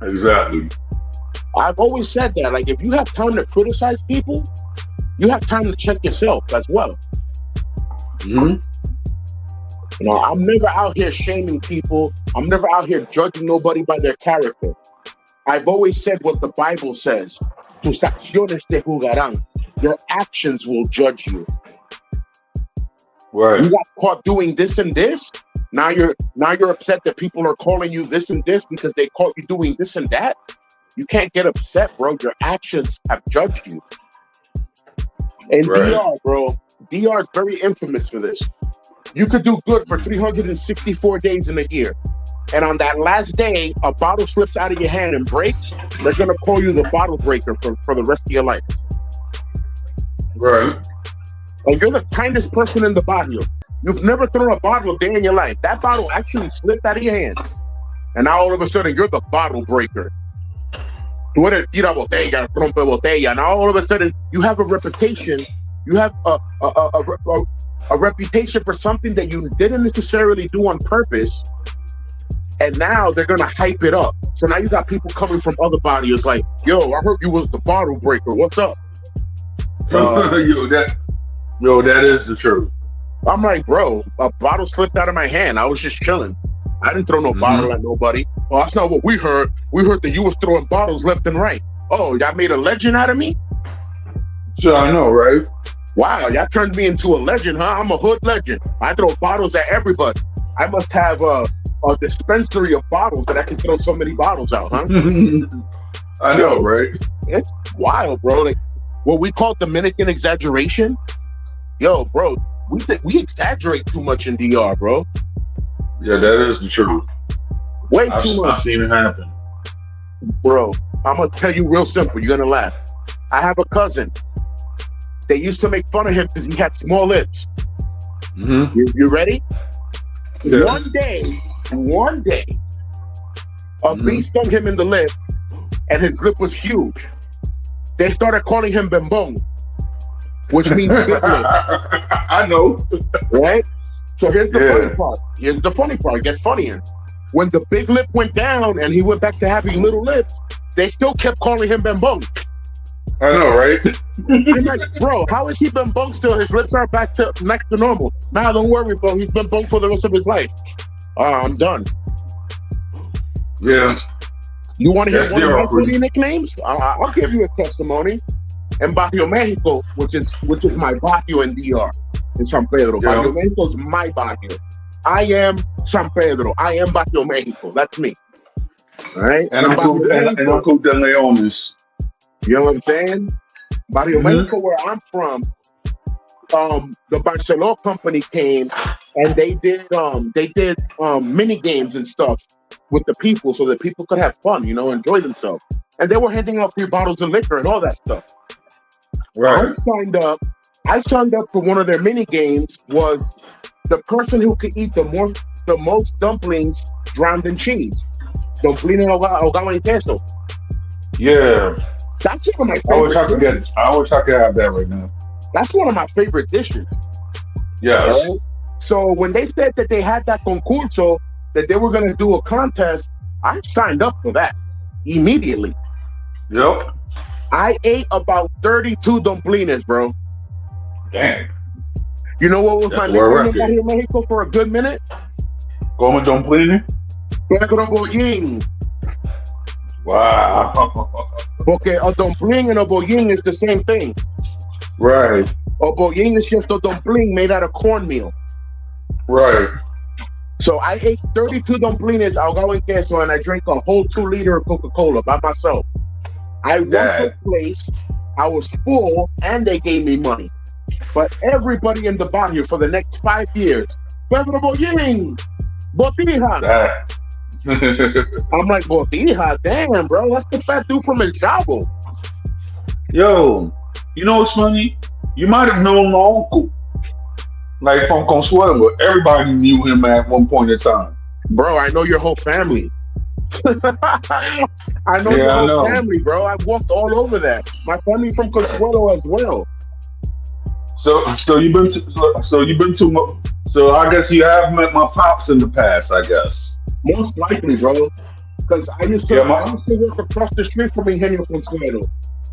exactly, I've always said that. Like, if you have time to criticize people, you have time to check yourself as well. hmm I'm never out here shaming people. I'm never out here judging nobody by their character. I've always said what the Bible says. Tus acciones te juzgarán. Your actions will judge you. right, You got caught doing this and this. Now you're upset that people are calling you this and this because they caught you doing this and that. You can't get upset, bro. Your actions have judged you. And right, DR, bro, DR is very infamous for this. You could do good for 364 days in a year. And on that last day, a bottle slips out of your hand and breaks. They're going to call you the bottle breaker for the rest of your life. right. and you're the kindest person in the barrio. You've never thrown a bottle a day in your life. That bottle actually slipped out of your hand. And now all of a sudden, you're the bottle breaker. Tú eres tira botella, rompe botella. Now all of a sudden, you have a reputation. You have a reputation for something that you didn't necessarily do on purpose. And now they're going to hype it up. So now you got people coming from other barrios like, yo, I heard you was the bottle breaker. What's up? Yo, that is the truth. I'm like, bro, a bottle slipped out of my hand. I was just chilling. I didn't throw no bottle at nobody. Oh, that's not what we heard. We heard that you was throwing bottles left and right. Oh, y'all made a legend out of me? Sure, I know, right? Wow, y'all turned me into a legend, huh? I'm a hood legend. I throw bottles at everybody. I must have a dispensary of bottles that I can throw so many bottles out, huh? I know, right? It's wild, bro. Like what we call Dominican exaggeration. Yo, bro, we exaggerate too much in DR, bro. Yeah, that is the truth. Way too much. I've seen it happen. Bro, I'm going to tell you real simple. You're going to laugh. I have a cousin. They used to make fun of him because he had small lips. Mm-hmm. You ready? Yeah. One day, a bee stung him in the lip, and his lip was huge. They started calling him Bembong, which means big lip. I know. Right? So here's the funny part. Here's the funny part. It gets funnier. When the big lip went down and he went back to having little lips, they still kept calling him Bembong. I know, right? I'm like, bro, how is he Bembong still? His lips are back to next to normal. Nah, don't worry, bro. He's Bembong for the rest of his life. I'm done. Yeah. You want to hear one of my funny nicknames? I'll give you a testimony. En Barrio Mexico, which is my barrio in DR, in San Pedro. Yeah. Barrio Mexico is my barrio. I am San Pedro. I am Barrio Mexico. That's me. All right? And Uncle De Leon is. You know what I'm saying? Barrio Mexico, where I'm from, the Barcelona company came and they did mini games and stuff with the people so that people could have fun, enjoy themselves. And they were handing out free bottles of liquor and all that stuff. Right. I signed up for one of their mini games. Was the person who could eat the most dumplings drowned in cheese. Dumplings ahogado en queso. Yeah. That's one of my favorite. I wish I could have that right now. That's one of my favorite dishes. Yes. Right? So when they said that they had that concurso, that they were going to do a contest, I signed up for that immediately. Yep. I ate about 32 dumplings, bro. Dang. You know what was my nickname out here in Mexico for a good minute? Como dumpling? Pedro Bollín. Wow. Okay, a dumpling and a bollín is the same thing. Right. A bollín is just a dumpling made out of cornmeal. Right. So I ate 32 dumplings ahogado en queso, and I drank a whole 2 liter of Coca-Cola by myself. I went to the place, I was full, and they gave me money. But everybody in the barrio for the next 5 years, Pedro Bollín, Botija. I'm like, Botija, damn, bro, that's the fat dude from El Chavo. Yo, you know what's funny? You might have known my uncle, like from Consuelo. Everybody knew him at one point in time. Bro, I know your whole family. I know your whole family, bro. I walked all over that. My family from Consuelo as well. So you've been to. So I guess you have met my pops in the past, I guess. Most likely, bro. Because I used to work across the street from Ingenio Consuelo.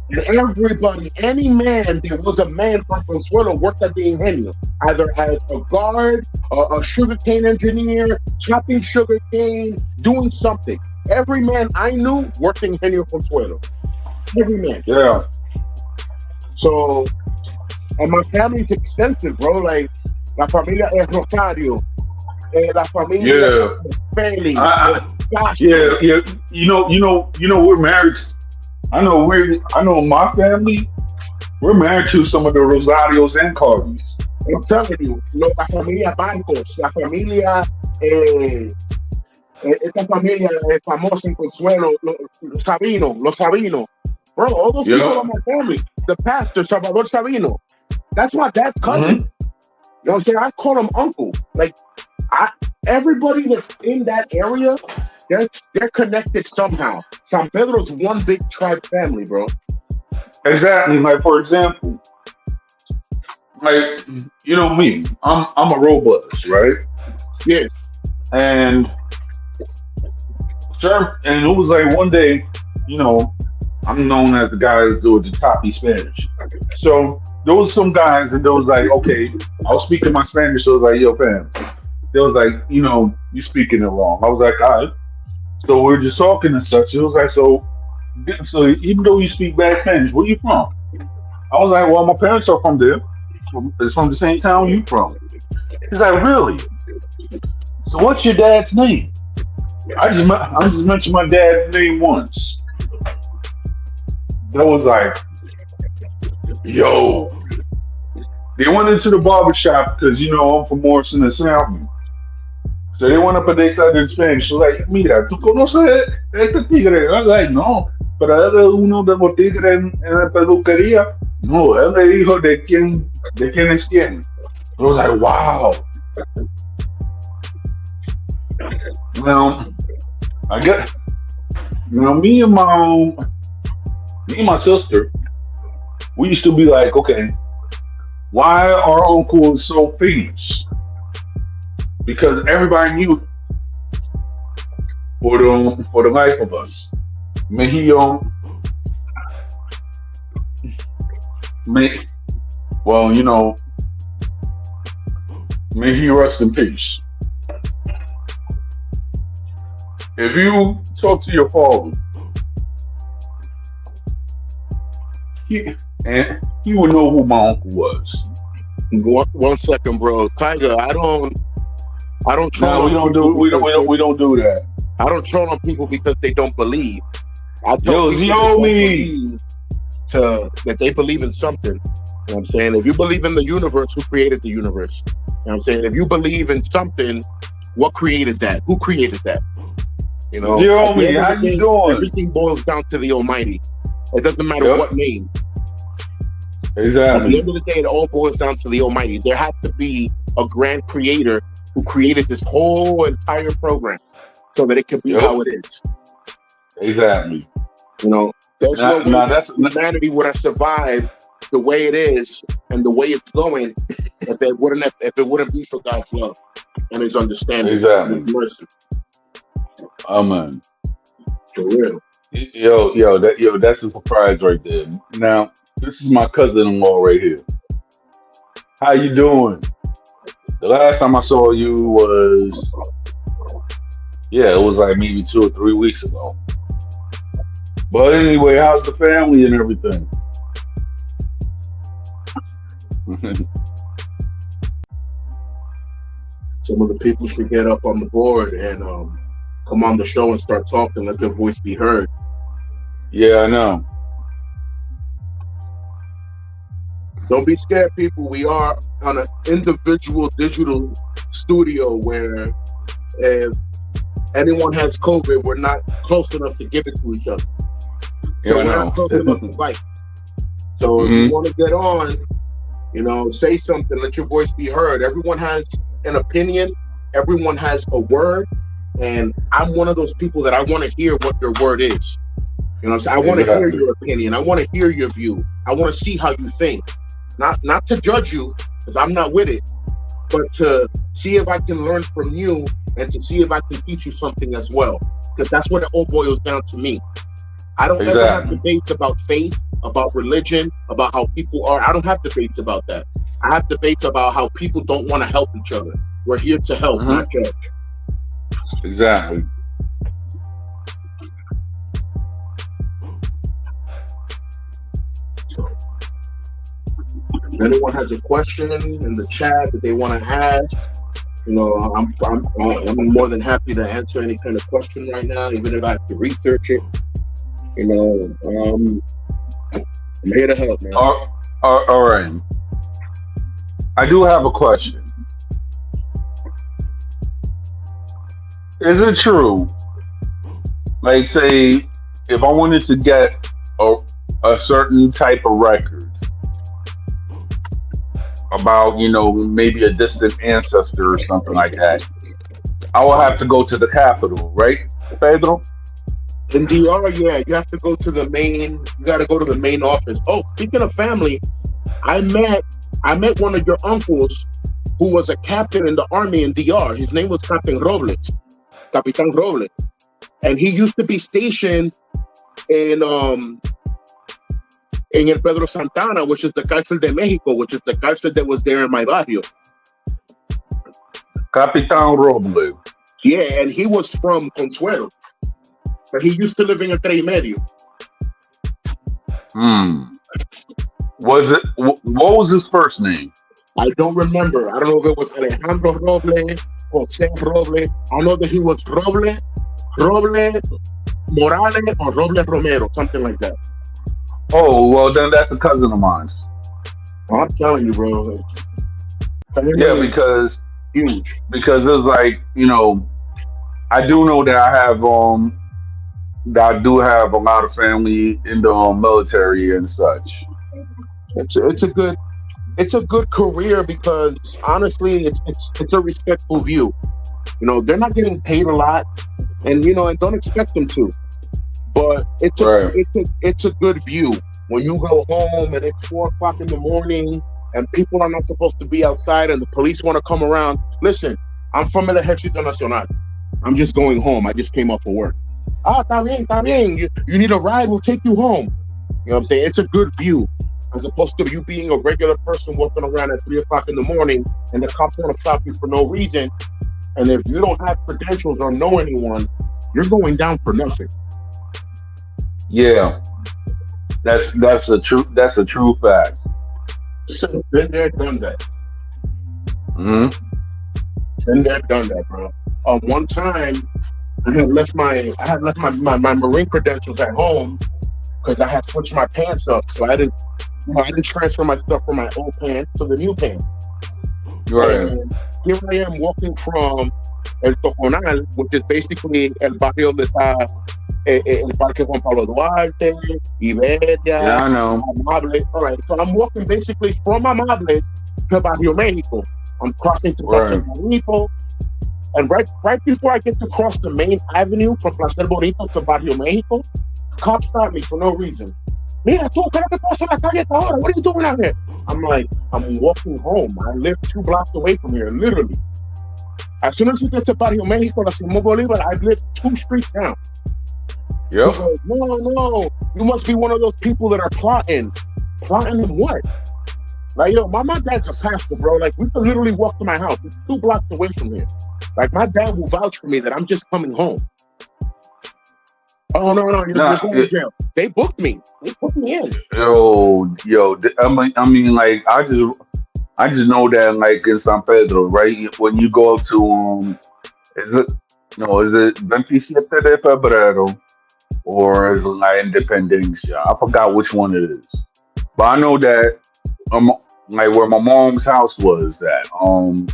And everybody, any man, there was a man from Consuelo worked at the Ingenio, either as a guard, a sugarcane engineer, chopping sugarcane, doing something. Every man I knew worked in Ingenio Consuelo. Every man. Yeah. So, and my family's extensive, bro. Like, la familia es Rosario. La familia es Feli. Yeah. You know, we're married. I know my family, we're married to some of the Rosarios and Cardis. I'm telling you, la familia Bancos, la familia, esta familia famosa en Consuelo, los Sabino. Bro, all those people are my family. The pastor, Salvador Sabino. That's my dad's cousin. You know what I'm saying? I call him uncle. Like, everybody that's in that area, they're connected somehow. San Pedro's one big tribe family, bro. Exactly. Like, for example, like, you know me, I'm a robust, right? Yeah. And sure, and it was like one day, you know, I'm known as the guy that do the choppy Spanish. So there was some guys and they was like, okay, I was speaking my Spanish, so I was like, yo, fam. They was like, you know, you speaking it wrong. I was like, all right. So we were just talking and such. It was like, so even though you speak bad Spanish, where you from? I was like, well, my parents are from there. It's from the same town you from. He's like, really? So what's your dad's name? I just mentioned my dad's name once. That was like, yo. They went into the barber shop because, you know, I'm from Morrison and Southview. So they went up and they started in Spanish. So like, mira, ¿tú conoces este tigre? I was like, no. Pero él es uno de los tigres en la peluquería. No, él me dijo de quién es quién. I was like, wow. Now, I get, now me and my sister, we used to be like, okay, why our uncle is so famous? Because everybody knew for the life of us. Well, you know, may he rest in peace. If you talk to your father, he would know who my uncle was. One second, bro. Tiger, I don't troll. No, we don't do that. I don't troll on people because they don't believe. I tell people that they believe in something. You know what I'm saying? If you believe in the universe, who created the universe? You know what I'm saying? If you believe in something, what created that? Who created that? You know, how you doing? Everything boils down to the Almighty. It doesn't matter what name. Exactly. At the end of the day, it all boils down to the Almighty. There has to be a grand creator who created this whole entire program so that it could be how it is. Exactly. You know, there's no way humanity would have survived the way it is and the way it's going if it wouldn't be for God's love and His understanding and His mercy. Amen. For real. Yo, that's a surprise right there. Now, this is my cousin-in-law right here. How you doing? The last time I saw you was, it was like maybe 2 or 3 weeks ago. But anyway, how's the family and everything? Some of the people should get up on the board and come on the show and start talking, let their voice be heard. Yeah, I know. Don't be scared, people. We are on an individual digital studio where if anyone has COVID, we're not close enough to give it to each other. So we're not close enough to fight. So if you want to get on, you know, say something, let your voice be heard. Everyone has an opinion. Everyone has a word. And I'm one of those people that I want to hear what your word is. You know what I'm saying? I want to hear your opinion. I want to hear your view. I want to see how you think. Not to judge you, because I'm not with it, but to see if I can learn from you and to see if I can teach you something as well. Because that's what it all boils down to me. I don't ever have debates about faith, about religion, about how people are. I don't have debates about that. I have debates about how people don't want to help each other. We're here to help, not judge. Exactly. If anyone has a question in the chat that they want to ask, you know, I'm more than happy to answer any kind of question right now, even if I have to research it. You know, I'm here to help, man. All right. I do have a question. Is it true, like, say, if I wanted to get a certain type of record, about, maybe a distant ancestor or something like that, I will have to go to the capital, right, Pedro? In DR, yeah, you have to go to the main. You got to go to the main office. Oh, speaking of family, I met one of your uncles who was a captain in the army in DR. His name was Capitan Robles, and he used to be stationed in El Pedro Santana, which is the cárcel de Mexico, which is the cárcel that was there in my barrio. Capitan Robles. Yeah, and he was from Consuelo, but he used to live in El Tres y Medio. What was his first name? I don't remember. I don't know if it was Alejandro Robles, Jose Robles. I know that he was Robles Morales, or Robles Romero, something like that. Oh, well, then that's a cousin of mine. I'm telling you, bro. Yeah, because huge. Because it's like, I do know that I do have a lot of family in the military and such. It's a good career because honestly, it's a respectful view. They're not getting paid a lot, and and don't expect them to. But it's a good view when you go home and it's 4 o'clock in the morning and people are not supposed to be outside and the police want to come around. Listen, I'm from El Ejército Nacional. I'm just going home. I just came off of work. Está bien. You need a ride? We'll take you home. You know what I'm saying? It's a good view as opposed to you being a regular person walking around at 3 o'clock in the morning and the cops want to stop you for no reason. And if you don't have credentials or know anyone, you're going down for nothing. Yeah, that's a true fact. So been there, done that. Mm-hmm. Been there, done that, bro. One time, I had left my Marine credentials at home because I had switched my pants up, so I didn't transfer my stuff from my old pants to the new pants. Right. And here I am walking from El Toconal, which is basically el barrio de está el Parque Juan Pablo Duarte, Iberia, yeah, I know. Amables. All right, so I'm walking basically from Amables to Barrio Mexico. I'm crossing to Plaza Bonito, and right before I get to cross the main avenue from Plaza Bonito to Barrio Mexico, cops stop me for no reason. Mira, tú, ¿qué te pasa en la calle esta hora? What are you doing out here? I'm like, I'm walking home. I live 2 blocks away from here, literally. As soon as you get to Barrio Mexico, la Simón Bolívar, I live 2 streets down. Yep. Goes, no, you must be one of those people that are plotting. Plotting in what? Like, my dad's a pastor, bro. Like, we could literally walk to my house. It's 2 blocks away from here. Like, my dad will vouch for me that I'm just coming home. Oh, no, you're going to jail. They booked me. They put me in. Yo, I mean, like, I just know that, like, in San Pedro, right? When you go up to, is it 27 de Febrero? Or is it La Independencia? I forgot which one it is. But I know that, like, where my mom's house was at, Calle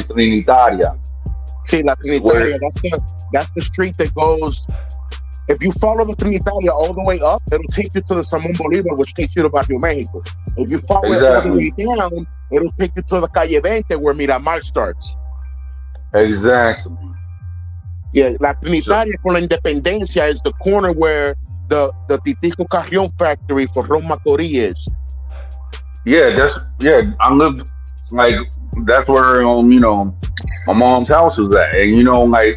Trinitaria. See, La Trinitaria, that's the street that goes. If you follow the Trinitaria all the way up, it'll take you to the Simón Bolívar, which takes you to Barrio Mexico. If you follow it all the way down, it'll take you to the Calle 20, where Miramar starts. Exactly. Yeah, La Trinitaria con La Independencia is the corner where the Titico Carrion factory for Ron Macorís is. Yeah, I lived, like, that's where my mom's house was at, and the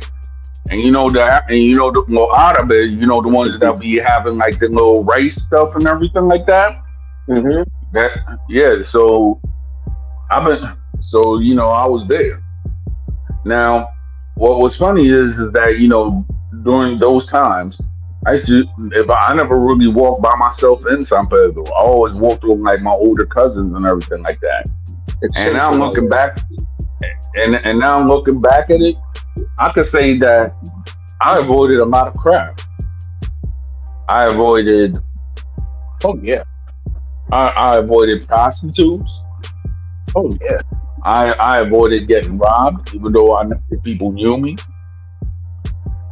Árabe, the ones that be having like the little rice stuff and everything like that. Mm-hmm. So I was there. Now, what was funny is that during those times, I never really walked by myself in San Pedro. I always walked with like my older cousins and everything like that. And now I'm looking back, and now I'm looking back at it, I could say that I avoided a lot of crap. I avoided. Oh yeah. I avoided prostitutes. Oh yeah. I avoided getting robbed, even though people knew me.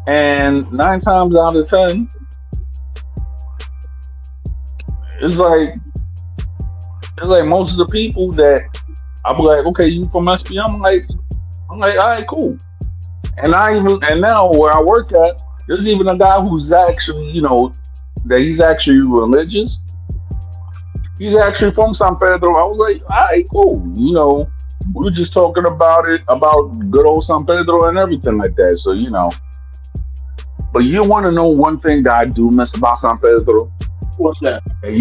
And 9 times out of 10, it's like It's like most of the people that I'll be like, okay, you from SB? I'm like, all right, cool. And now where I work at, there's even a guy who's actually, that he's actually religious. He's actually from San Pedro. I was like, all right, cool. We were just talking about it, about good old San Pedro and everything like that. So, but you want to know one thing that I do miss about San Pedro? What's that? And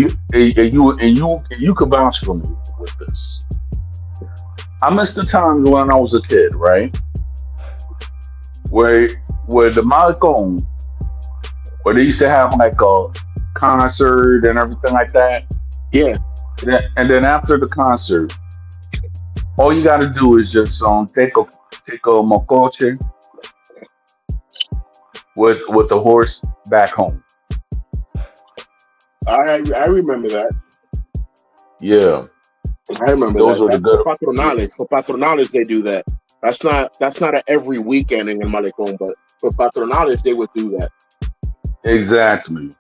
you could vouch for me with this. I miss the times when I was a kid, right? Where the Malecon, where they used to have like a concert and everything like that. Yeah. And then after the concert, all you got to do is just take a mocoche with the horse back home. I remember that. Yeah, I remember those that. were the That's good. for patronales they do that. That's not a every weekend in Malecon, but for patronales they would do that. Exactly.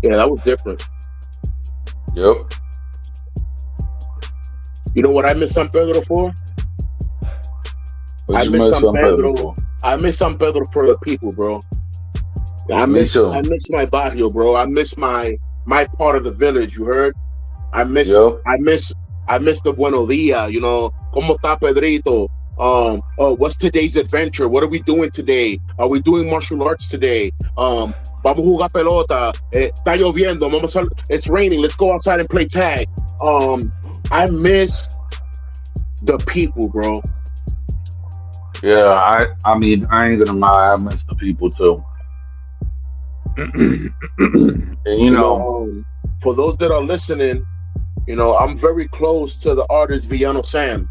Yeah, that was different. Yep. You know what I miss San Pedro for? What I you miss miss San San Pedro. for? I miss San Pedro for the people, bro. I Me miss too. my barrio, bro. I miss my part of the village. You heard? I miss Yep. I miss the Buenos Dias. ¿Cómo está Pedrito? What's today's adventure? What are we doing today? Are we doing martial arts today? Vamos a jugar pelota. Está lloviendo. It's raining. Let's go outside and play tag. I miss the people, bro. Yeah, I mean, I ain't gonna lie, I miss the people too. And For those that are listening, I'm very close to the artist Villano Sam,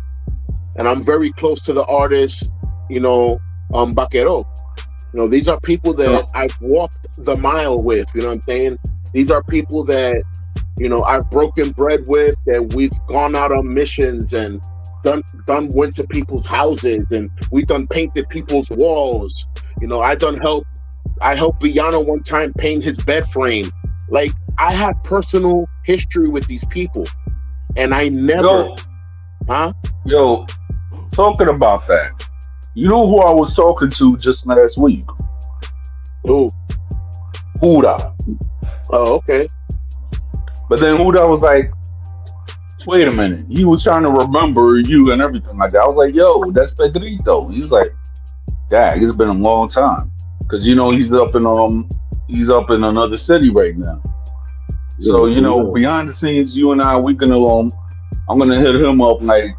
and I'm very close to the artist, Vaquero. These are people that I've walked the mile with. You know what I'm saying? These are people that I've broken bread with, that we've gone out on missions and went to people's houses, and we done painted people's walls. I helped Villano one time paint his bed frame. Like, I have personal history with these people, and I never, yo, talking about that, you know who I was talking to just last week? Who? Huda. Oh, okay. But then Huda was like, wait a minute. He was trying to remember you and everything like that. I was like, yo, that's Pedrito. He was like, dang, it's been a long time. Because, he's up in another city right now. So, behind the scenes, you and I, I'm going to hit him up like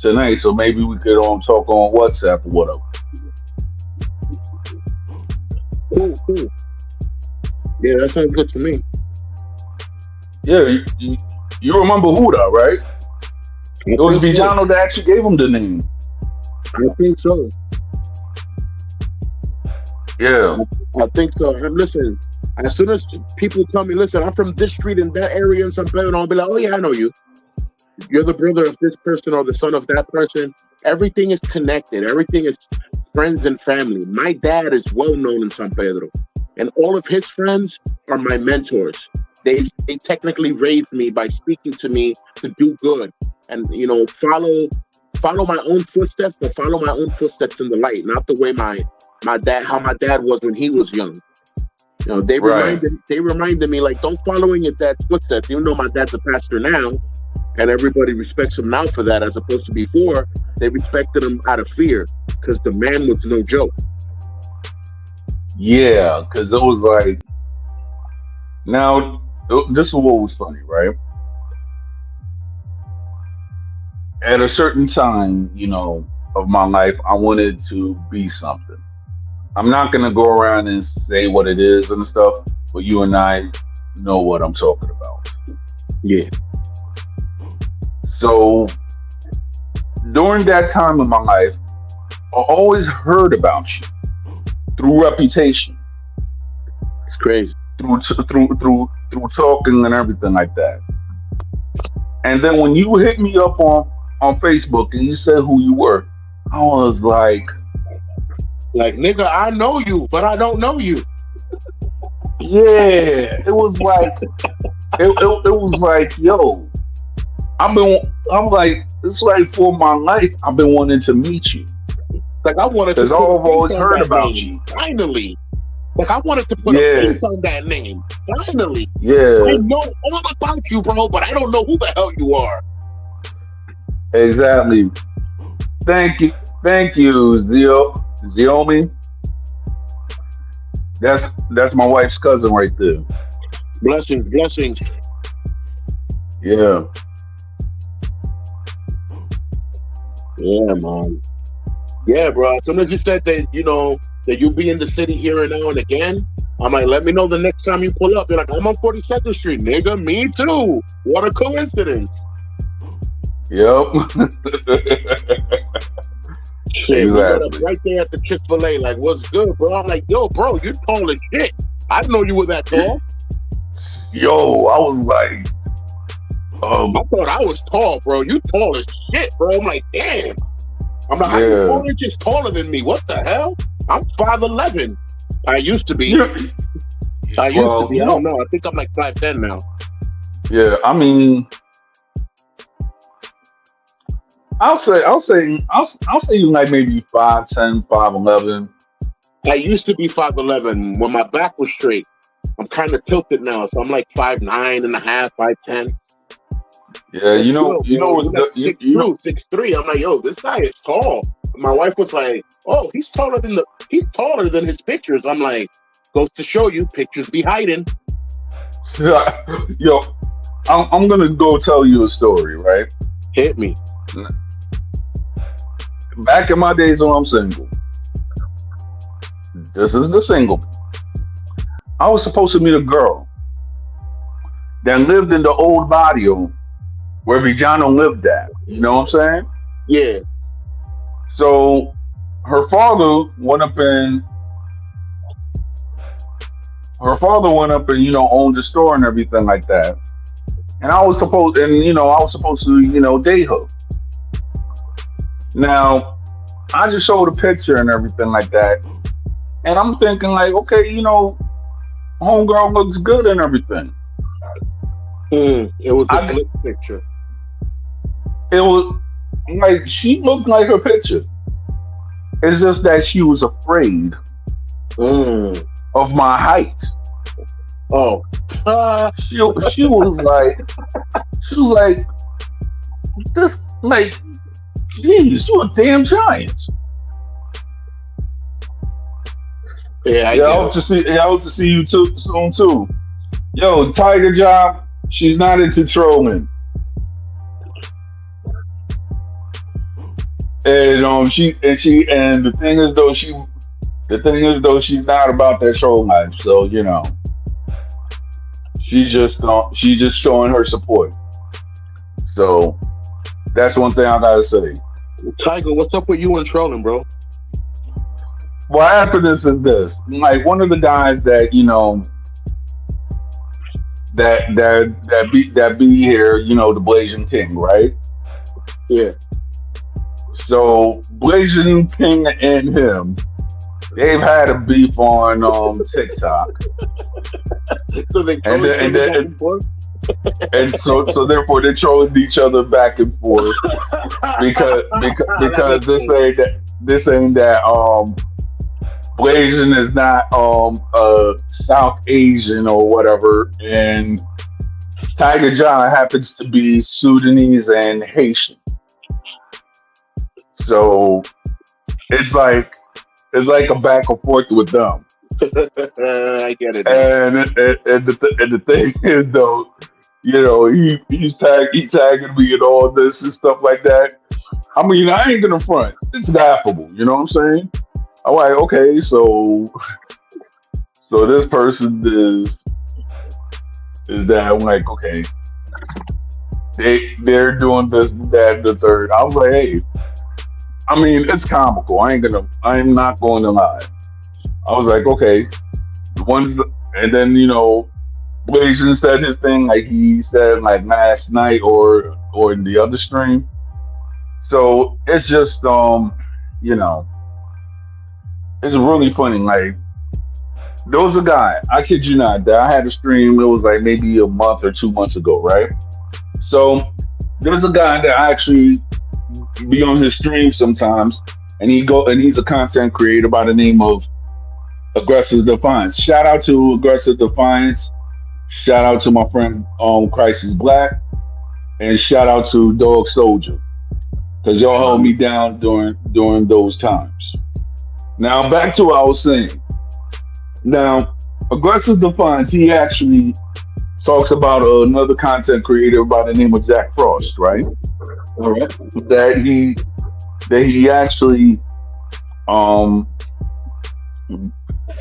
tonight. So maybe we could talk on WhatsApp or whatever. Cool. Yeah, that sounds good to me. Yeah, you remember Huda, right? It was Villano that actually gave him the name. I think so. Yeah. I think so. And listen, as soon as people tell me, listen, I'm from this street in that area in San Pedro, I'll be like, oh yeah, I know you. You're the brother of this person or the son of that person. Everything is connected. Everything is friends and family. My dad is well known in San Pedro, and all of his friends are my mentors. They technically raised me by speaking to me to do good and follow my own footsteps, but follow my own footsteps in the light, not the way my dad was when he was young. They reminded me, like, don't follow in your dad's footsteps. Even though my dad's a pastor now, and everybody respects him now for that, as opposed to before, they respected him out of fear because the man was no joke. Yeah, because it was like, now, this is what was funny, right? At a certain time, of my life, I wanted to be something. I'm not going to go around and say what it is and stuff, but you and I know what I'm talking about. Yeah. So, during that time in my life, I always heard about you through reputation. It's crazy. Through talking and everything like that. And then when you hit me up on Facebook and you said who you were, I was like, nigga, I know you, but I don't know you. Yeah, it was like it was like, yo, I've been I'm like it's like for my life I've been wanting to meet you Like I wanted to because I've put a face always on heard that about name. you. Finally. Like I wanted to put a Yeah, face on that name. Finally. I yeah, know all about you, bro, but I don't know who the hell you are. exactly. Thank you, thank you, Ziomi. That's my wife's cousin right there. Blessings, blessings. Yeah, Yeah, man. Yeah, bro. As soon as you said that, that you be in the city here and now and again, I'm like, let me know the next time you pull up. You're like, I'm on 42nd Street, nigga. Me too. What a coincidence. yep, Shit, we met up exactly. right there at the Chick-fil-A. Like, what's good, bro? I'm like, yo, bro, you tall as shit. I didn't know you were that tall. Yo, I was like, I thought I was tall, bro. You tall as shit, bro. I'm like, damn. I'm like, how you yeah, 4 inches taller than me? What the hell? I'm 5'11". I used to be. yeah. I used to Well, be. I don't know. I think I'm like 5'10" now. yeah. I mean, I'll say you like maybe 5'10", 5'11". I used to be 5'11" when my back was straight. I'm kind of tilted now, so I'm like 5'9" and a half, 5'10". Yeah, But still, you know bro, what's you got good. You know, 6'2", 6'3". I'm like, yo, this guy is tall. My wife was like, oh, he's taller than his pictures. I'm like, goes to show you, pictures be hiding. yo, I'm gonna go tell you a story, right? Hit me. Back in my days when I'm single, this is the single. I was supposed to meet a girl that lived in the old barrio where Vijano lived at. You know what I'm saying? Yeah. So her father went up and owned the store and everything like that. And I was supposed to date her. Now I just showed a picture and everything like that, and I'm thinking like, okay, homegirl looks good and everything. It was a I clip picture. It was like she looked like her picture. It's just that she was afraid Mm. of my height. Oh. She she was like, this, like, geez, you a damn giant. Yeah, I Yeah, get it. I hope to see you too soon too. Yo, Tiger Job, she's not into trolling. And the thing is though she's not about that troll life. So, she's just showing her support. So that's one thing I gotta say. Tiger, what's up with you and trolling, bro? What happened is this. Like one of the guys that, that be here, the Blazing King, right? Yeah. So Blazing King and him, they've had a beef on TikTok, So they and troll each then, and, other then, back and forth? and so therefore they're trolling each other back and forth because this ain't that Blazing is not South Asian or whatever, and Tiger John happens to be Sudanese and Haitian. So it's like a back and forth with them. I get it now. And the thing is though, he tagging me and all this and stuff like that. I mean, I ain't gonna front. It's laughable. You know what I'm saying? I'm like, okay, so this person is that. I'm like, okay, they're doing this, that, and the third. I was like, hey, I mean, it's comical. I'm not going to lie. I was like, okay, the ones, and then Blazing said his thing like he said like last night or in the other stream. So it's just you know, it's really funny. Like There was a guy, I kid you not, that I had a stream. It was like maybe a month or 2 months ago, right? So there's a guy that I actually be on his stream sometimes, and he's a content creator by the name of Aggressive Defiance. Shout out to Aggressive Defiance. Shout out to my friend Crisis Black, and shout out to Dog Soldier, because y'all held me down during those times. Now back to what I was saying. Now, Aggressive Defiance, he actually talks about another content creator by the name of Jack Frost, right? All right. That he actually um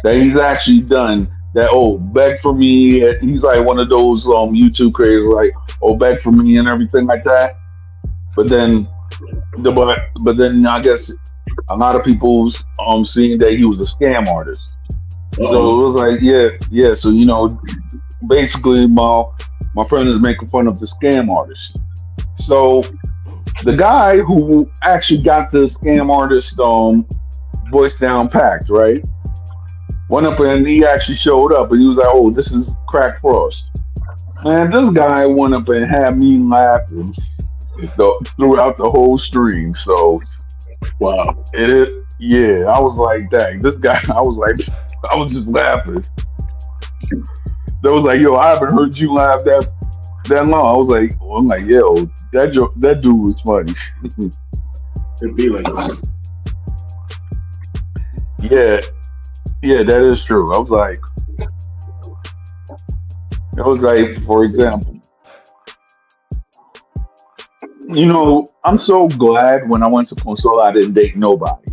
that he's actually done that. Oh, beg for me. He's like one of those YouTube creators, like, oh, beg for me and everything like that. But then but then I guess a lot of people's seeing that he was a scam artist. So it was like, yeah. So basically, my friend is making fun of the scam artist. So the guy who actually got the scam artist voice down packed, right? Went up and he actually showed up and he was like, "Oh, this is Crack Frost." And this guy went up and had me laughing throughout the whole stream. So Wow. it is, yeah. I was like, dang, this guy. I was just laughing. They was like, "Yo, I haven't heard you laugh that long." I'm like, "Yo, that dude was funny." It'd be like that. Yeah, that is true. It was like, for example, I'm so glad when I went to console, I didn't date nobody,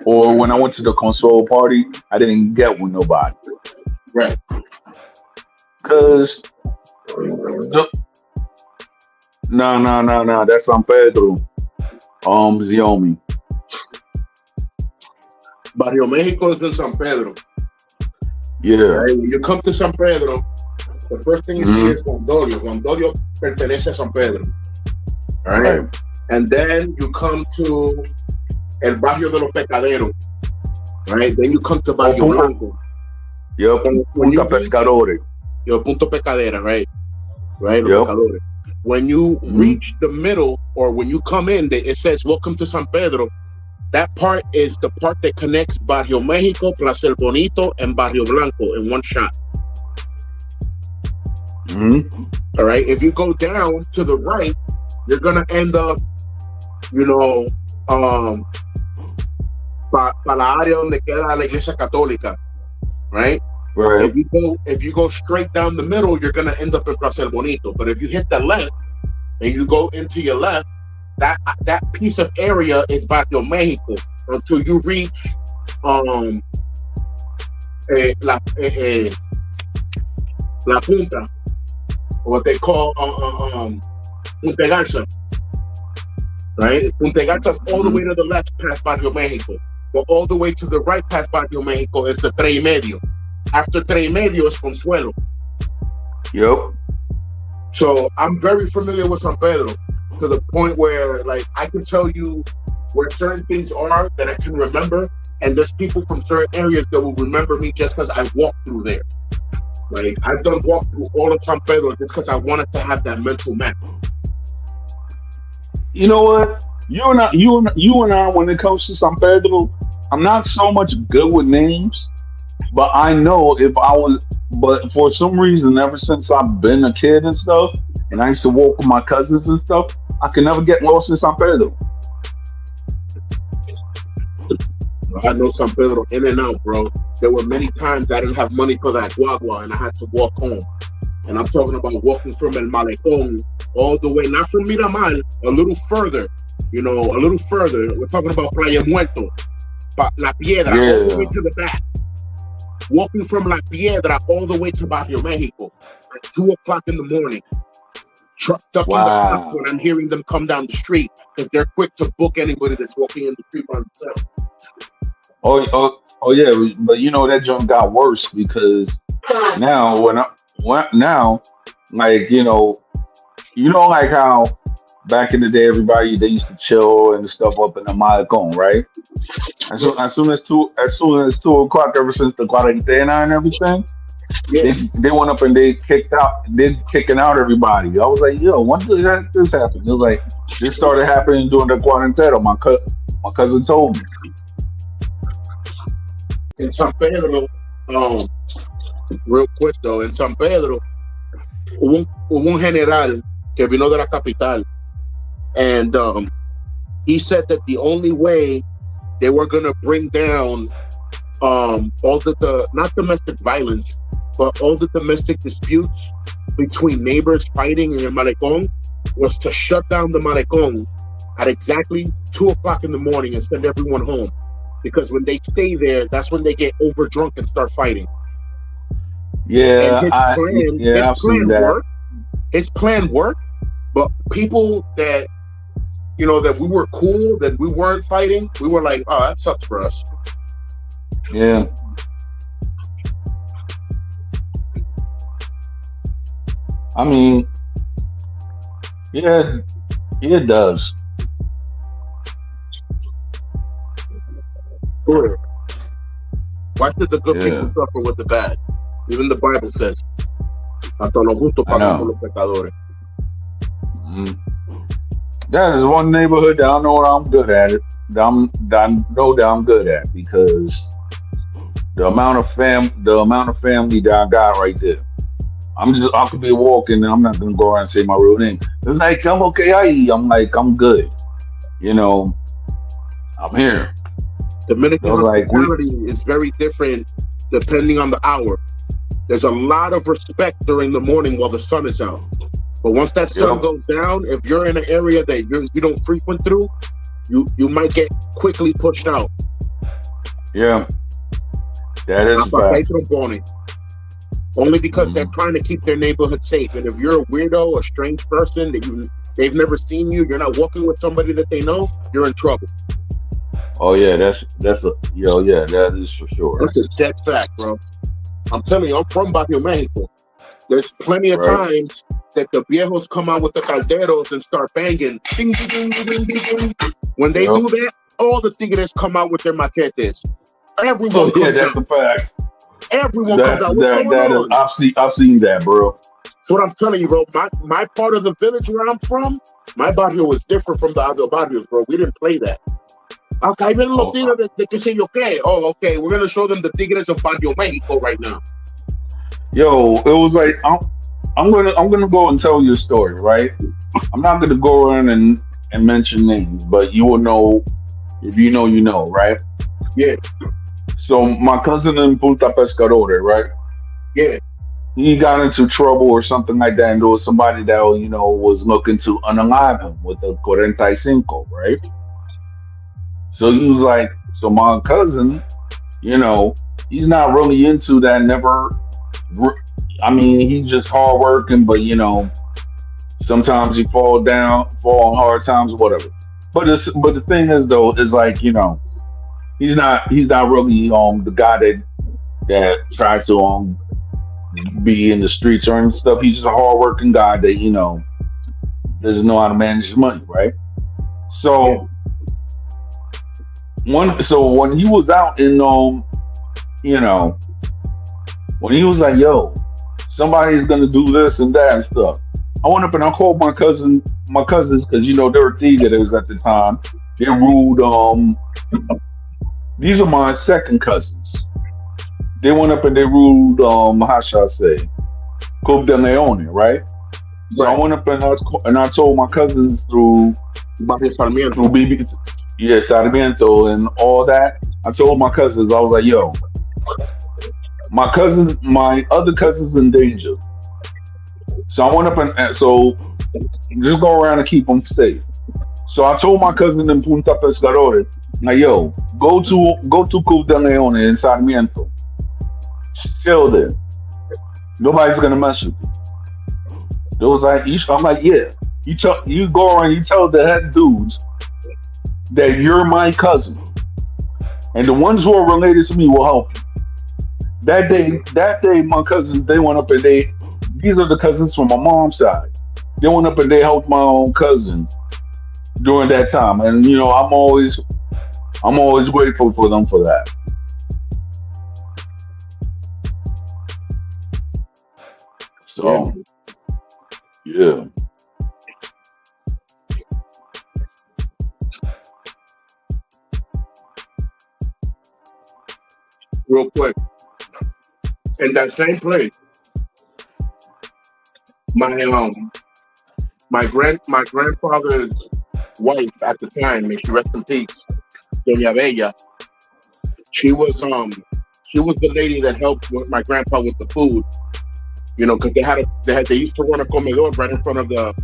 or when I went to the console party, I didn't get with nobody, Right. cause no, that's San Pedro, Xiomi. Barrio Mexico is in San Pedro. Yeah. Right? When you come to San Pedro, the first thing you see Mhm. is Gondolio. Gondolio pertenece a San Pedro. All right. Right. And then you come to El Barrio de los Pescaderos. Right. Then you come to Barrio Punta- Blanco. Yep. And when you Punta reach Pescadores. your Punto Pescadera, right? Right. Los Yep. Pescadores. When you Mhm. reach the middle, or when you come in, it says "Welcome to San Pedro." That part is the part that connects Barrio Mexico, Plaza El Bonito, and Barrio Blanco in one shot. Hmm. All right. If you go down to the right, you're gonna end up, pa la área donde queda la Iglesia Católica, right? Right. If you go straight down the middle, you're gonna end up in Plaza El Bonito. But if you hit the left and you go into your left, that piece of area is Barrio Mexico until you reach La Punta, what they call Punta Garza, right? Punta Garza's all the way to the left past Barrio Mexico, but all the way to the right past Barrio Mexico is the Tres y Medio. After Tres y Medio is Consuelo. Yep. So I'm very familiar with San Pedro, to the point where, like, I can tell you where certain things are that I can remember, and there's people from certain areas that will remember me just because I walked through there. Like, I've done walk through all of San Pedro just because I wanted to have that mental map. You know what? You and I, when it comes to San Pedro, I'm not so much good with names, but I know if I was. But for some reason, ever since I've been a kid and stuff, and I used to walk with my cousins and stuff, I can never get lost in San Pedro. I know San Pedro in and out, bro. There were many times I didn't have money for that guagua and I had to walk home. And I'm talking about walking from El Malecón all the way, not from Miramar, a little further, a little further. We're talking about Playa Muerto, La Piedra, all the way to the back. Walking from La Piedra all the way to Barrio Mexico at 2:00 in the morning. Ducking the cops when I'm hearing them come down the street because they're quick to book anybody that's walking in the street by themselves. Oh yeah, but that junk got worse because now like like how back in the day, everybody they used to chill and stuff up in the Malecon, right? As soon as 2 o'clock, ever since the quarantena and everything, Yeah. they went up and they kicking out everybody. I was like, yo, when did this happen? It was like this started happening during the quarantena. My cousin told me. In San Pedro, real quick though, in San Pedro, hubo un general que vino de la capital, and he said that the only way they were gonna bring down all the not domestic violence, but all the domestic disputes between neighbors fighting in the Malecon was to shut down the Malecon at exactly 2 o'clock in the morning and send everyone home. Because when they stay there, that's when they get over drunk and start fighting. Yeah, And I've seen that. His plan worked, but people that that we were cool, that we weren't fighting, we were like, oh, that sucks for us. Yeah. I mean, yeah, it does. Sure. Why should the good Yeah. people suffer with the bad? Even the Bible says, hasta los justos I pagan know. por los pecadores. Mm. That is one neighborhood that I know I'm good at it. That I know that I'm good at because the amount of family that I got right there. I could be walking and I'm not gonna go around and say my real name. It's like I'm okay, I'm like I'm good. I'm here. Dominican So, like, hospitality is very different depending on the hour. There's a lot of respect during the morning while the sun is out. But once that sun Yep. goes down, if you're in an area that you don't frequent through, you might get quickly pushed out. Yeah. That is a Papá y fact. trombone. Only because they're Mhm. trying to keep their neighborhood safe. And if you're a weirdo, a strange person, they've never seen you, you're not walking with somebody that they know, you're in trouble. Oh yeah, that is for sure. That's a dead fact, bro. I'm telling you, I'm from Barrio Mexico. There's plenty of Right. times that the viejos come out with the calderos and start banging. Ding, ding, ding, ding, ding, ding. When they Yep. do that, all the tigres come out with their machetes. Everyone Oh yeah, comes that's out. a fact. Everyone That's comes out. What's that going that is on? I've seen that, bro. That's what I'm telling you, bro. My part of the village where I'm from, my barrio was different from the other barrios, bro. We didn't play that. Okay, ahí vienen los Oh, tigres de que sé yo qué. Oh, okay, we're gonna show them the tigres of Barrio Mexico right now. yo, it was like I'm gonna go and tell you a story, right? I'm not gonna go around and mention names, but you will know if you know, you know, right? Yeah, So my cousin in Punta Pescadores, right? yeah. He got into trouble or something like that, and there was somebody that was looking to unalive him with a 45, right? So he was like, so my cousin, he's not really into that. I mean, he's just hard working, but sometimes he fall on hard times, whatever. But the thing is though, is like he's not really the guy that tried to be in the streets or and stuff. He's just a hard working guy that doesn't know how to manage his money, right? So when he was out in when he was like, yo, somebody's gonna do this and that and stuff. I went up and I called my cousins because they were tigres at the time. They ruled these are my second cousins. They went up and they ruled how shall I say, Coupe de Leone, right? So I went up and I told my cousins through Barrio Sarmiento. BB, yeah, Sarmiento and all that. I told my cousins, I was like, yo, my other cousins in danger. So I went up and so just go around and keep them safe. So I told my cousin in Punta Pescadores, like, yo, go to Coupe de Leone in Sarmiento. Chill there. Nobody's gonna mess with you. It was like, I'm like, yeah. You go around, you tell the head dudes that you're my cousin, and the ones who are related to me will help you. That day, my cousins, they went up and these are the cousins from my mom's side. they went up and they helped my own cousins during that time, and I'm always grateful for them for that. Yeah, So yeah, real quick. In that same place, my my grandfather's wife at the time, may she rest in peace, Doña Bella. She was she was the lady that helped with my grandpa with the food. You know, because they used to run a comedor right in front of the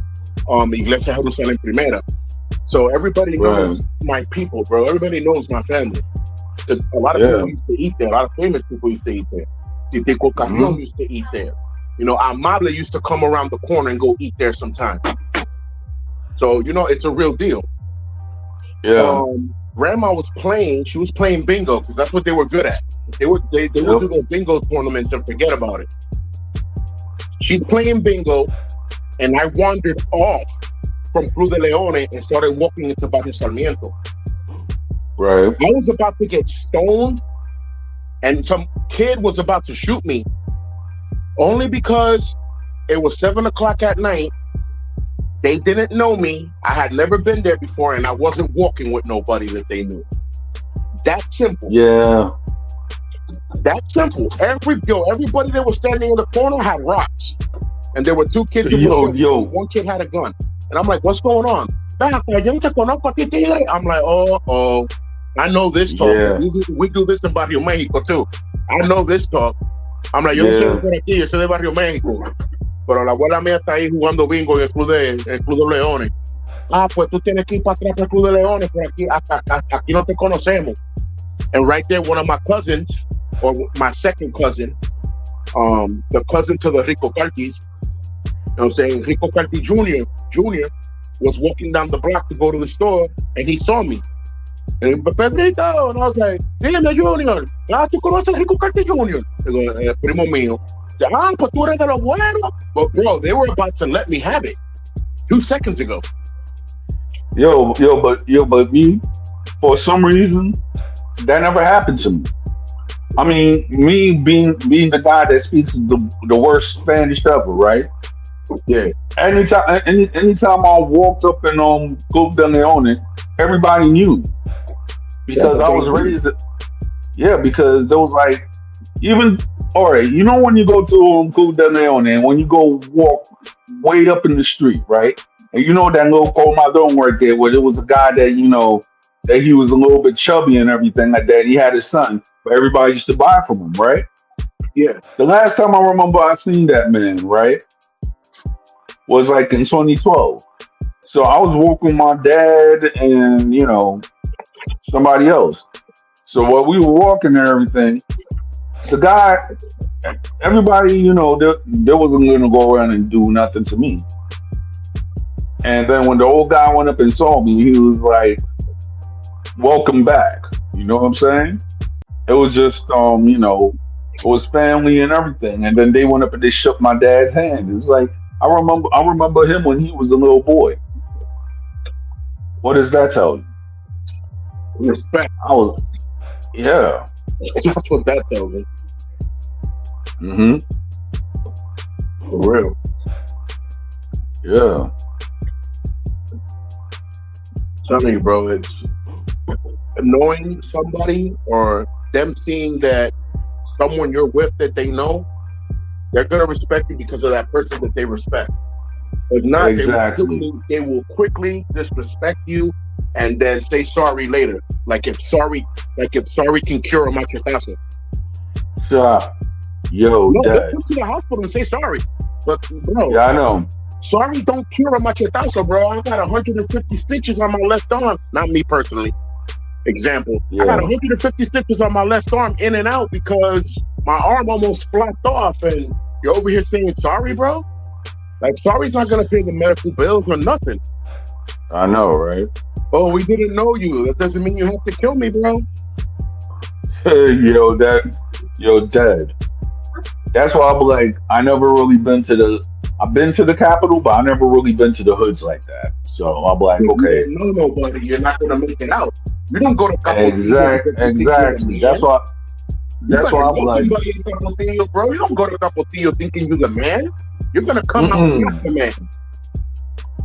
Iglesia Jerusalén Primera. So everybody right, knows my people, bro. Everybody knows my family. 'Cause a lot of yeah, people used to eat there. A lot of famous people used to eat there. Titico hmm, Carrion used to eat there. You know, Amable used to come around the corner and go eat there sometimes. So, you know, it's a real deal. yeah, Grandma was playing, she was playing bingo because that's what they were good at. They would yep, do their bingo tournaments and forget about it. She's playing bingo, and I wandered off from Cruz de Leone and started walking into Barrio Sarmiento. right, I was about to get stoned, and some kid was about to shoot me, only because it was 7 o'clock at night. They didn't know me. I had never been there before, and I wasn't walking with nobody that they knew. That simple. yeah, That simple. Everybody that was standing in the corner had rocks, and there were two kids that were yo, shooting. yo, One kid had a gun, and I'm like, "What's going on?" I'm like, "Oh, I know this talk. yeah, We do this in Barrio Mexico too. I know this talk." I'm like, "Yo no soy de yeah, por aquí, yo soy de Barrio México, pero la abuela mía está ahí jugando bingo en el Club de Leones. Ah, pues tú tienes que ir para atrás para el Club de Leones, por aquí, aquí no te conocemos." And right there, one of my cousins, or my second cousin, the cousin to the Rico Cartis, you know what I'm saying? Rico Carti Jr. was walking down the block to go to the store, and he saw me. And Pedrito, and I was like, "Dígame, Junior, tú conoces a Rico Carti Jr.?" Digo, el primo mío. Dice, "Ah, pues tú eres de los buenos." But bro, they were about to let me have it 2 seconds ago. but me, for some reason, that never happened to me. I mean, me being the guy that speaks the worst Spanish ever, right? Yeah, Anytime I walked up in Club de Leone, everybody knew yeah, because but I they was do. raised. Yeah, because there was like even all right. You know when you go to Club de Leone and when you go walk way up in the street, right? And you know that little colmadon right there, where there was a guy that that he was a little bit chubby and everything like that. He had his son, but everybody used to buy from him, right? Yeah, The last time I remember I seen that man, right, was like in 2012. So I was walking with my dad and somebody else. So while we were walking and everything, the guy, everybody, there wasn't going to go around and do nothing to me. And then when the old guy went up and saw me, he was like, "Welcome back." You know what I'm saying? It was just, it was family and everything. And then they went up and they shook my dad's hand. It's like I remember him when he was a little boy. What does that tell you? respect. I was, yeah, That's what that tells me. hmm, For real. yeah, Telling you, bro, it's knowing somebody or them seeing that someone you're with that they know, they're gonna respect you because of that person that they respect. If not, exactly. they will quickly disrespect you and then say sorry later. Like if sorry can cure a machetazo. Shot. Yo, No, they'll dad. come to the hospital and say sorry. But bro, Yeah, I know. sorry don't cure a machetazo, bro. I got 150 stitches on my left arm. Not me personally. Example. I got Yeah, 150 stitches on my left arm in and out because my arm almost flopped off, and you're over here saying sorry, bro? Like, sorry's not gonna pay the medical bills or nothing. I know, right? Oh, we didn't know you. That doesn't mean you have to kill me, bro. Yo, dad. That's why I'm like, I never really been to I've been to the capital, but I never really been to the hoods like that. So I'm like, If you okay, don't know nobody, you're not gonna make it out. You don't go to Capotillo because you think you're the exactly. man. You That's better why I'm know like, somebody in Capotillo, bro. You don't go to Capotillo thinking you're the man. You're gonna come out mm-mm. not the man.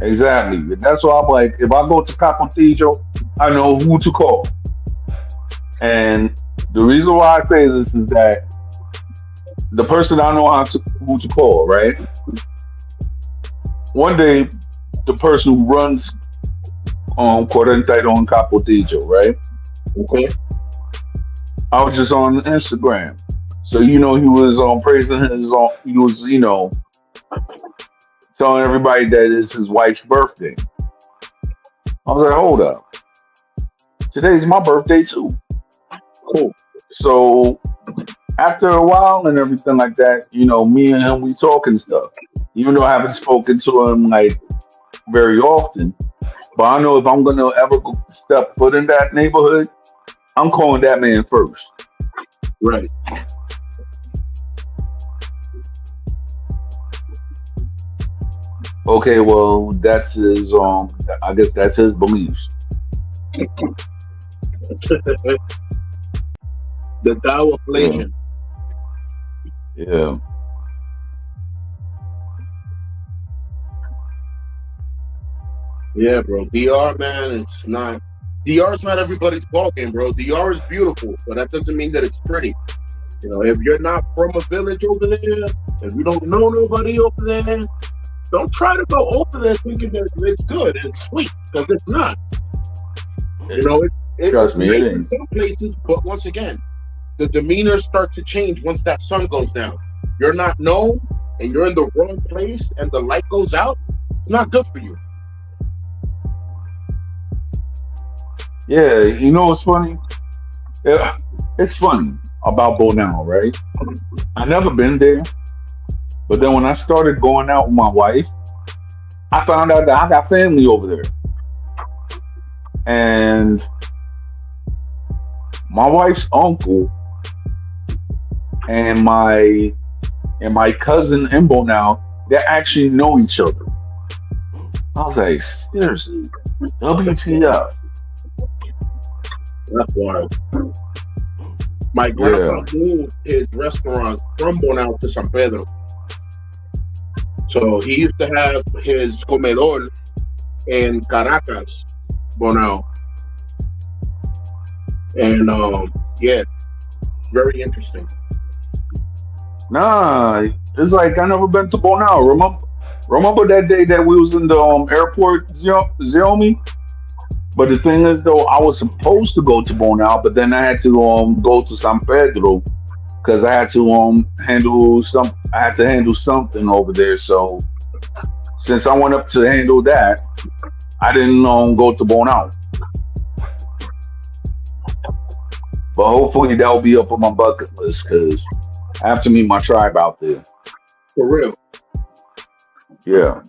Exactly. That's why I'm like, if I go to Capotillo, I know who to call. And the reason why I say this is that the person I know who to call, right? One day, the person who runs 41 Capotillo, right? Okay. I was just on Instagram. So, he was praising he was, telling everybody that it's his wife's birthday. I was like, hold up. Today's my birthday too. Cool. So after a while and everything like that, me and him, we talk and stuff. Even though I haven't spoken to him like very often, but I know if I'm gonna ever step foot in that neighborhood, I'm calling that man first. Right. Okay, well, that's his. I guess that's his beliefs. The Tao of Legend. Yeah. Yeah, bro. DR, man, it's not. DR's not everybody's ballgame, bro. DR is beautiful, but that doesn't mean that it's pretty. If you're not from a village over there, if you don't know nobody over there, don't try to go over there thinking that it's good and sweet, because it's not. Trust me, it nice in ain't. some places, but once again, the demeanor starts to change once that sun goes down. You're not known, and you're in the wrong place, and the light goes out. It's not good for you. Yeah, what's funny? Yeah, it's funny about Bonao, right? I never been there, but then when I started going out with my wife, I found out that I got family over there, and my wife's uncle and my cousin in Bonao, they actually know each other. I was like, seriously, WTF? That's wild. My grandpa moved his restaurant from Bonao to San Pedro. So he used to have his comedor in Caracas, Bonao. And yeah, very interesting. Nah, it's like I never been to Bonao. Remember that day that we was in the airport, Xiaomi? But the thing is, though, I was supposed to go to Bonao, but then I had to go to San Pedro because I had to handle something over there. So since I went up to handle that, I didn't go to Bonao. But hopefully that'll be up on my bucket list because I have to meet my tribe out there. For real. Yeah.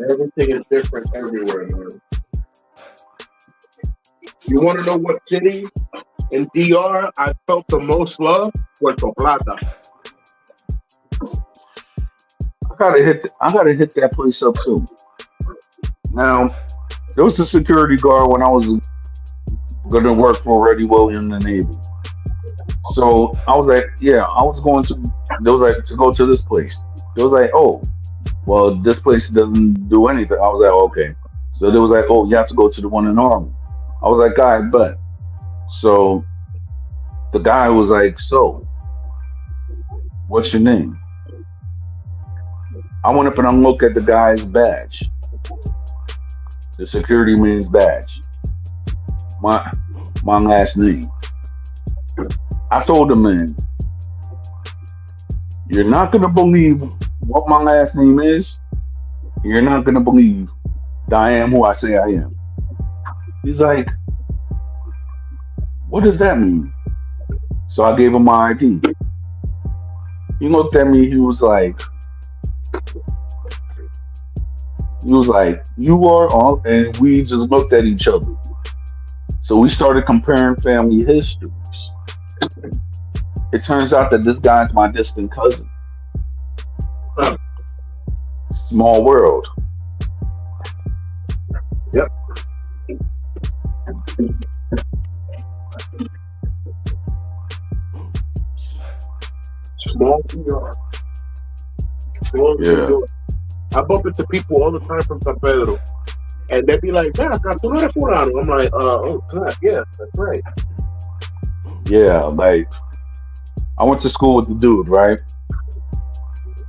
Everything is different everywhere, man. You want to know what city in DR I felt the most love? Puerto Plata. I gotta hit that place up too. Now, there was a security guard when I was gonna work for Reddy Williams in the Navy. So I was like, I was going to. They was like to go to this place. They was like, oh, well, this place doesn't do anything. I was like, okay. So they was like, oh, you have to go to the one in Harlem. I was like, guy, but. So the guy was like, so, what's your name? I went up and I looked at the guy's badge. The security man's badge. My last name. I told the man, you're not gonna believe what my last name is. You're not gonna believe that I am who I say I am. He's like, what does that mean? So I gave him my ID. He looked at me, he was like, you are all, and we just looked at each other. So we started comparing family histories. It turns out that this guy's my distant cousin. Huh. Small world. Yep. Small New York. Small New Yeah. York. I bump into people all the time from San Pedro, and they be like, "Man, tú no eres fulano." I'm like, "Oh, God, yeah, that's right." Yeah. Like I went to school with the dude, right?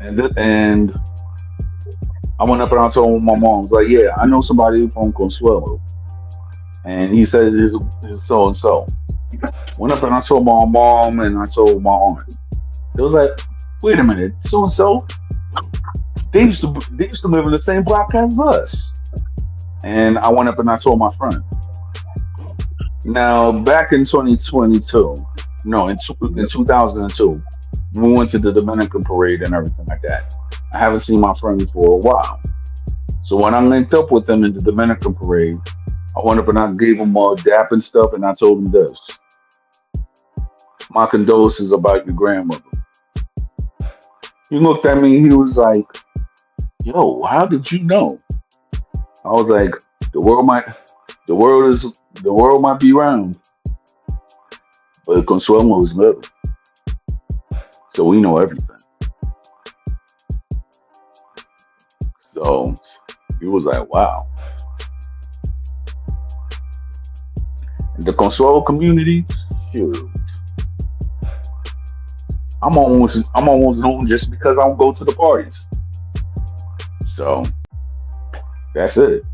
And I went up and I told my mom, I was like, yeah, I know somebody from Consuelo. And he said his so and so. Went up and I told my mom and I told my aunt. It was like, wait a minute, so and so, they used to live in the same block as us. And I went up and I told my friend. Now back in 2022, no, in 2002, we went to the Dominican parade and everything like that. I haven't seen my friend for a while. So when I linked up with them in the Dominican parade, I went up and I gave him a dap and stuff, and I told him this: my condolences about your grandmother. He looked at me. He was like, "Yo, how did you know?" I was like, "The world might, the world might be round, but Consuelo is little, so we know everything." So he was like, "Wow." And the Consuelo community, shoot, I'm almost known just because I don't go to the parties. So that's it.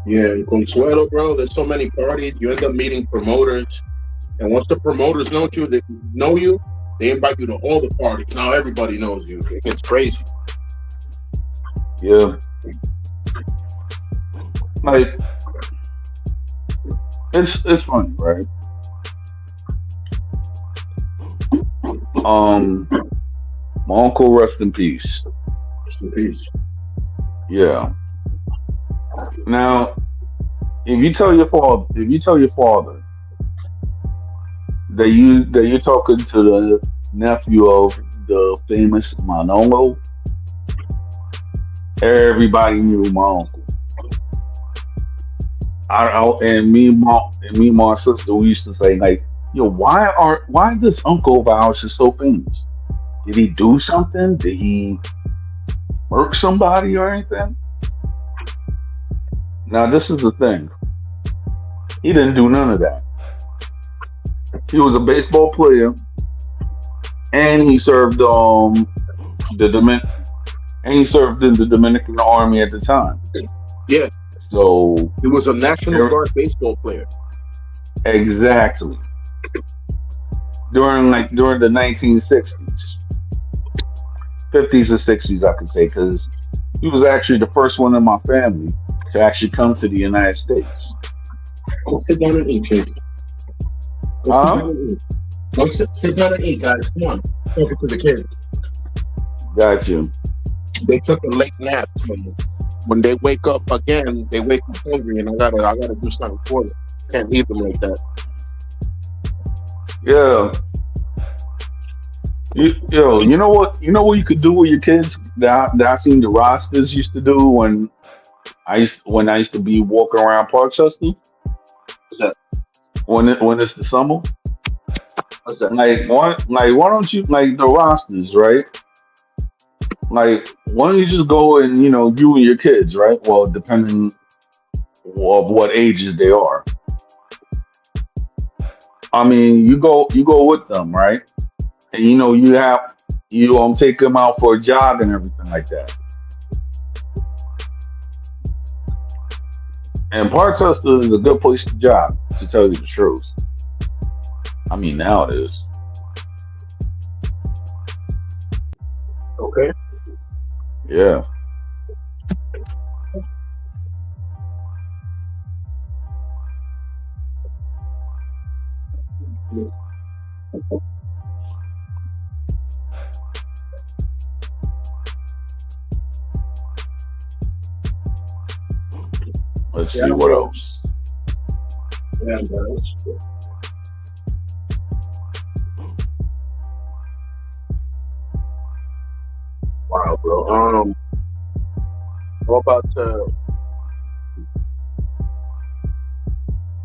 Yeah, in Consuelo, bro, there's so many parties. You end up meeting promoters, and once the promoters know you, they invite you to all the parties. Now everybody knows you. It gets crazy. Yeah, like it's funny, right? My uncle, rest in peace. Rest in peace. Yeah. Now, if you tell your father that you're talking to the nephew of the famous Manolo, everybody knew my uncle. And my sister, we used to say like, "Yo, why this uncle of ours is so famous? Did he do something? Did he murk somebody or anything?" Now, this is the thing. He didn't do none of that. He was a baseball player, and he served the Domin and he served in the Dominican Army at the time. Yeah, So he was a National there- Guard baseball player. exactly during the 1960s, 50s and 60s, I could say, because he was actually the first one in my family to actually come to the United States. Go sit down and eat, kids. Go sit Huh? down and eat. Go sit down and eat, guys. Come on. Talking to the kids. Got you. They took a late nap. When they wake up again, they wake up hungry, and I gotta do something for them. Can't leave them like that. Yeah. You know what? You know what you could do with your kids that I seen the Rosters used to do when I used to be walking around Parkchester What's that? when it's the summer. What's that? Why don't you like the Rosters, right? Like why don't you just go and you and your kids, right? Well, depending of what ages they are. I mean, you go with them, right? And you take them out for a jog and everything like that. And Parkchester is a good place to jog, to tell you the truth. I mean, now it is. Okay. Yeah. Let's Yeah, see what bro. else. Yeah, man. That's good. Wow, bro. I'm about to.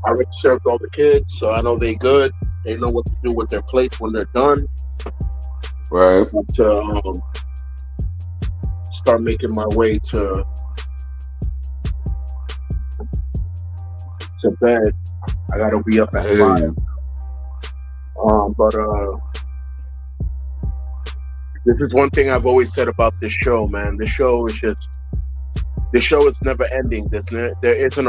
I already served all the kids, so I know they good. They know what to do with their plates when they're done. Right. But to start making my way to bed. I gotta be up at Hey. 5. But this is one thing I've always said about this show, man. This show is never ending. There isn't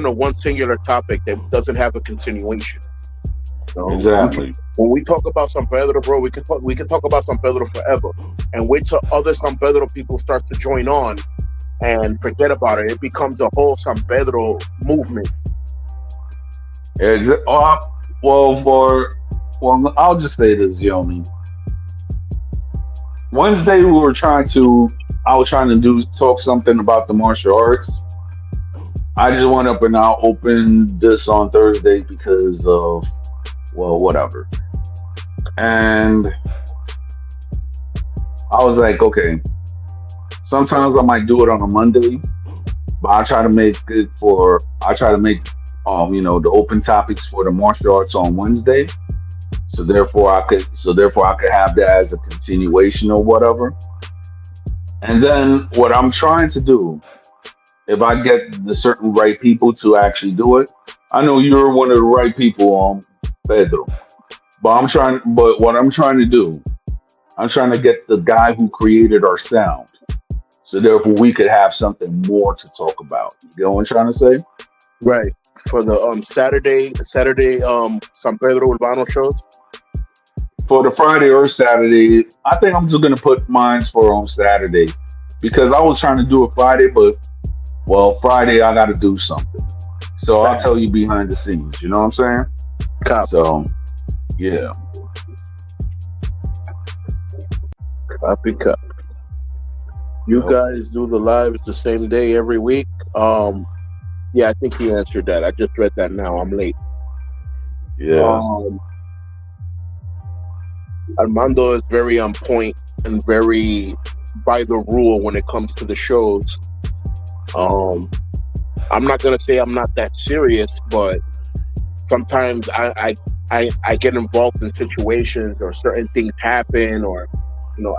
a one singular topic that doesn't have a continuation. You know? Exactly. When we talk about San Pedro, bro, we can talk about San Pedro forever, and wait till other San Pedro people start to join on and forget about it. It becomes a whole San Pedro movement. Well, I'll just say this, Yomi. Wednesday I was trying to talk something about the martial arts. I just went up and I opened this on Thursday because of, well, whatever. And I was like, okay, sometimes I might do it on a Monday, but I try to make the open topics for the martial arts on Wednesday. So therefore I could have that as a continuation or whatever. And then what I'm trying to do, if I get the certain right people to actually do it, I know you're one of the right people, Pedro. But what I'm trying to do, I'm trying to get the guy who created our sound. So therefore we could have something more to talk about. You know what I'm trying to say? Right. For the Saturday San Pedro Urbano shows. For the Friday or Saturday, I think I'm just gonna put mine for on Saturday because I was trying to do it Friday, but Friday I got to do something. So I'll tell you behind the scenes. You know what I'm saying? Copy. So yeah. Copy. You guys do the lives the same day every week. Yeah, I think he answered that. I just read that now. I'm late. Yeah. Armando is very on point and very by the rule when it comes to the shows. I'm not gonna say I'm not that serious, but sometimes I get involved in situations or certain things happen, or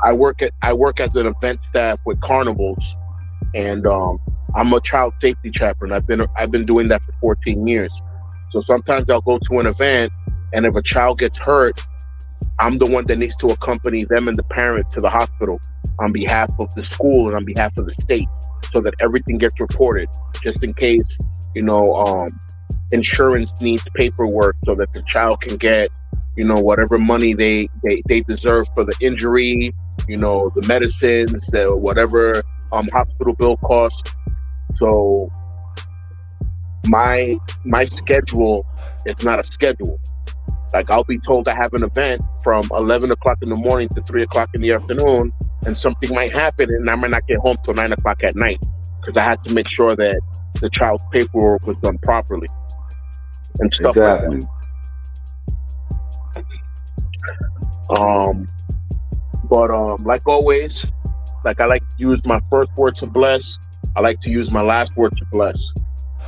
I work as an event staff with carnivals, and I'm a child safety chaplain. I've been doing that for 14 years. So sometimes I'll go to an event, and if a child gets hurt, I'm the one that needs to accompany them and the parent to the hospital on behalf of the school and on behalf of the state, so that everything gets reported, just in case, insurance needs paperwork so that the child can get, whatever money they deserve for the injury, the medicines, whatever hospital bill costs. So my schedule is not a schedule. Like, I'll be told I have an event from 11 o'clock in the morning to 3 o'clock in the afternoon, and something might happen, and I might not get home till 9 o'clock at night because I had to make sure that the child's paperwork was done properly and stuff like that. But like always, like I like to use my first word to bless. I like to use my last word to bless.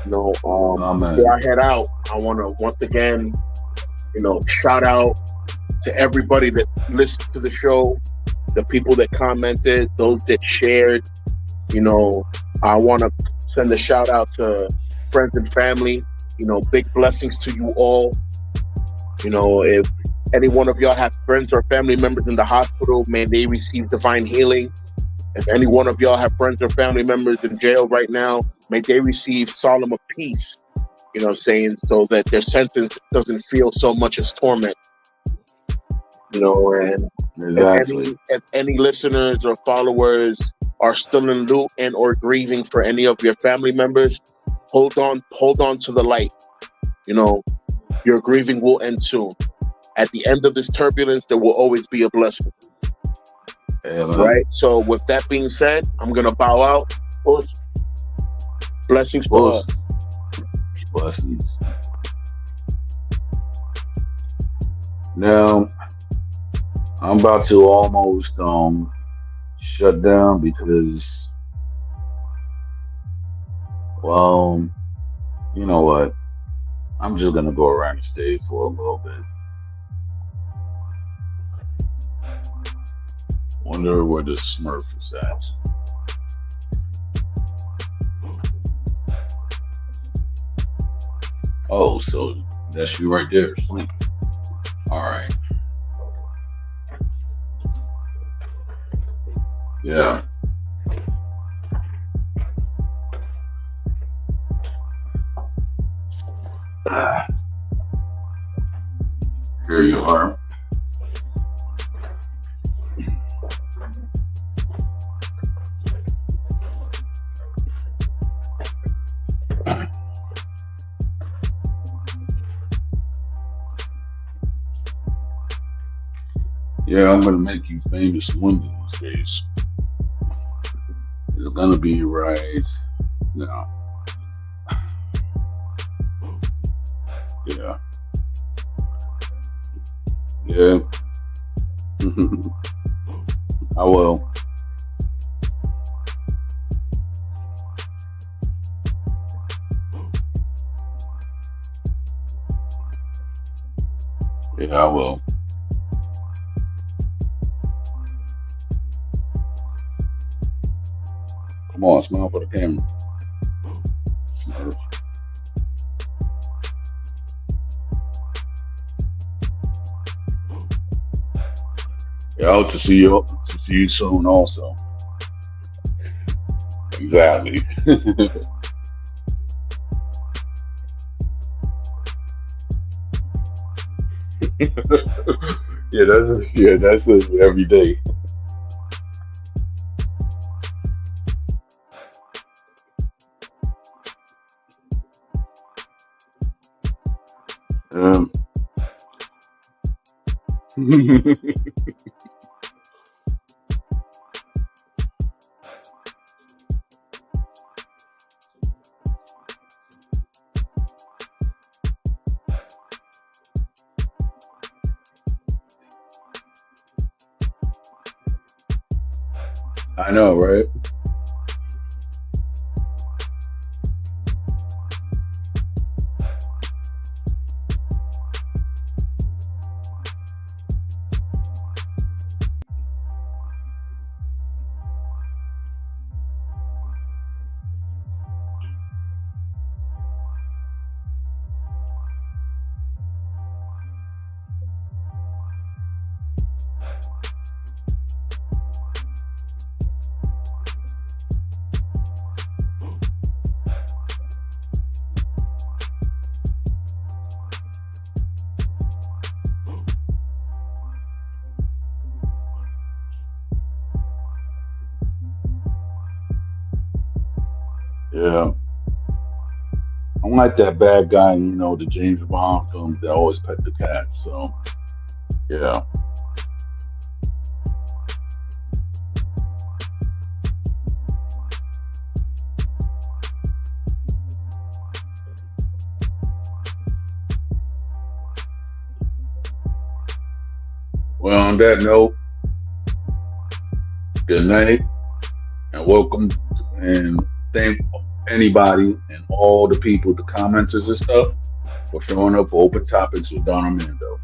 Before I head out, I want to once again, shout out to everybody that listened to the show, the people that commented, those that shared. I want to send a shout out to friends and family. Big blessings to you all. If any one of y'all have friends or family members in the hospital, may they receive divine healing. If any one of y'all have friends or family members in jail right now, may they receive solemn peace. So that their sentence doesn't feel so much as torment. And Exactly. if any listeners or followers are still in loop and or grieving for any of your family members, hold on to the light. Your grieving will end soon. At the end of this turbulence, there will always be a blessing. Right? So with that being said, I'm gonna bow out. Blessings for all. Blessings. Now I'm about to almost shut down because, well, you know what? I'm just gonna go around the stage for a little bit. Wonder where the Smurf is at. Oh, so that's you right there, sleep. All right. Yeah. Ah, here you are. Yeah, I'm gonna make you famous one of these days. It's gonna be right now. Yeah, yeah. I will. Yeah, I will. Come on, smile for the camera. Smurf. Yeah, I hope to see you soon also. Exactly. Yeah, that's it every day. Um, I know, right? Yeah. I'm like that bad guy, the James Bond films that always pet the cat. So yeah. Well, on that note, good night and welcome, and thank anybody and all the people, the commenters and stuff, for showing up for open topics with Don Armando.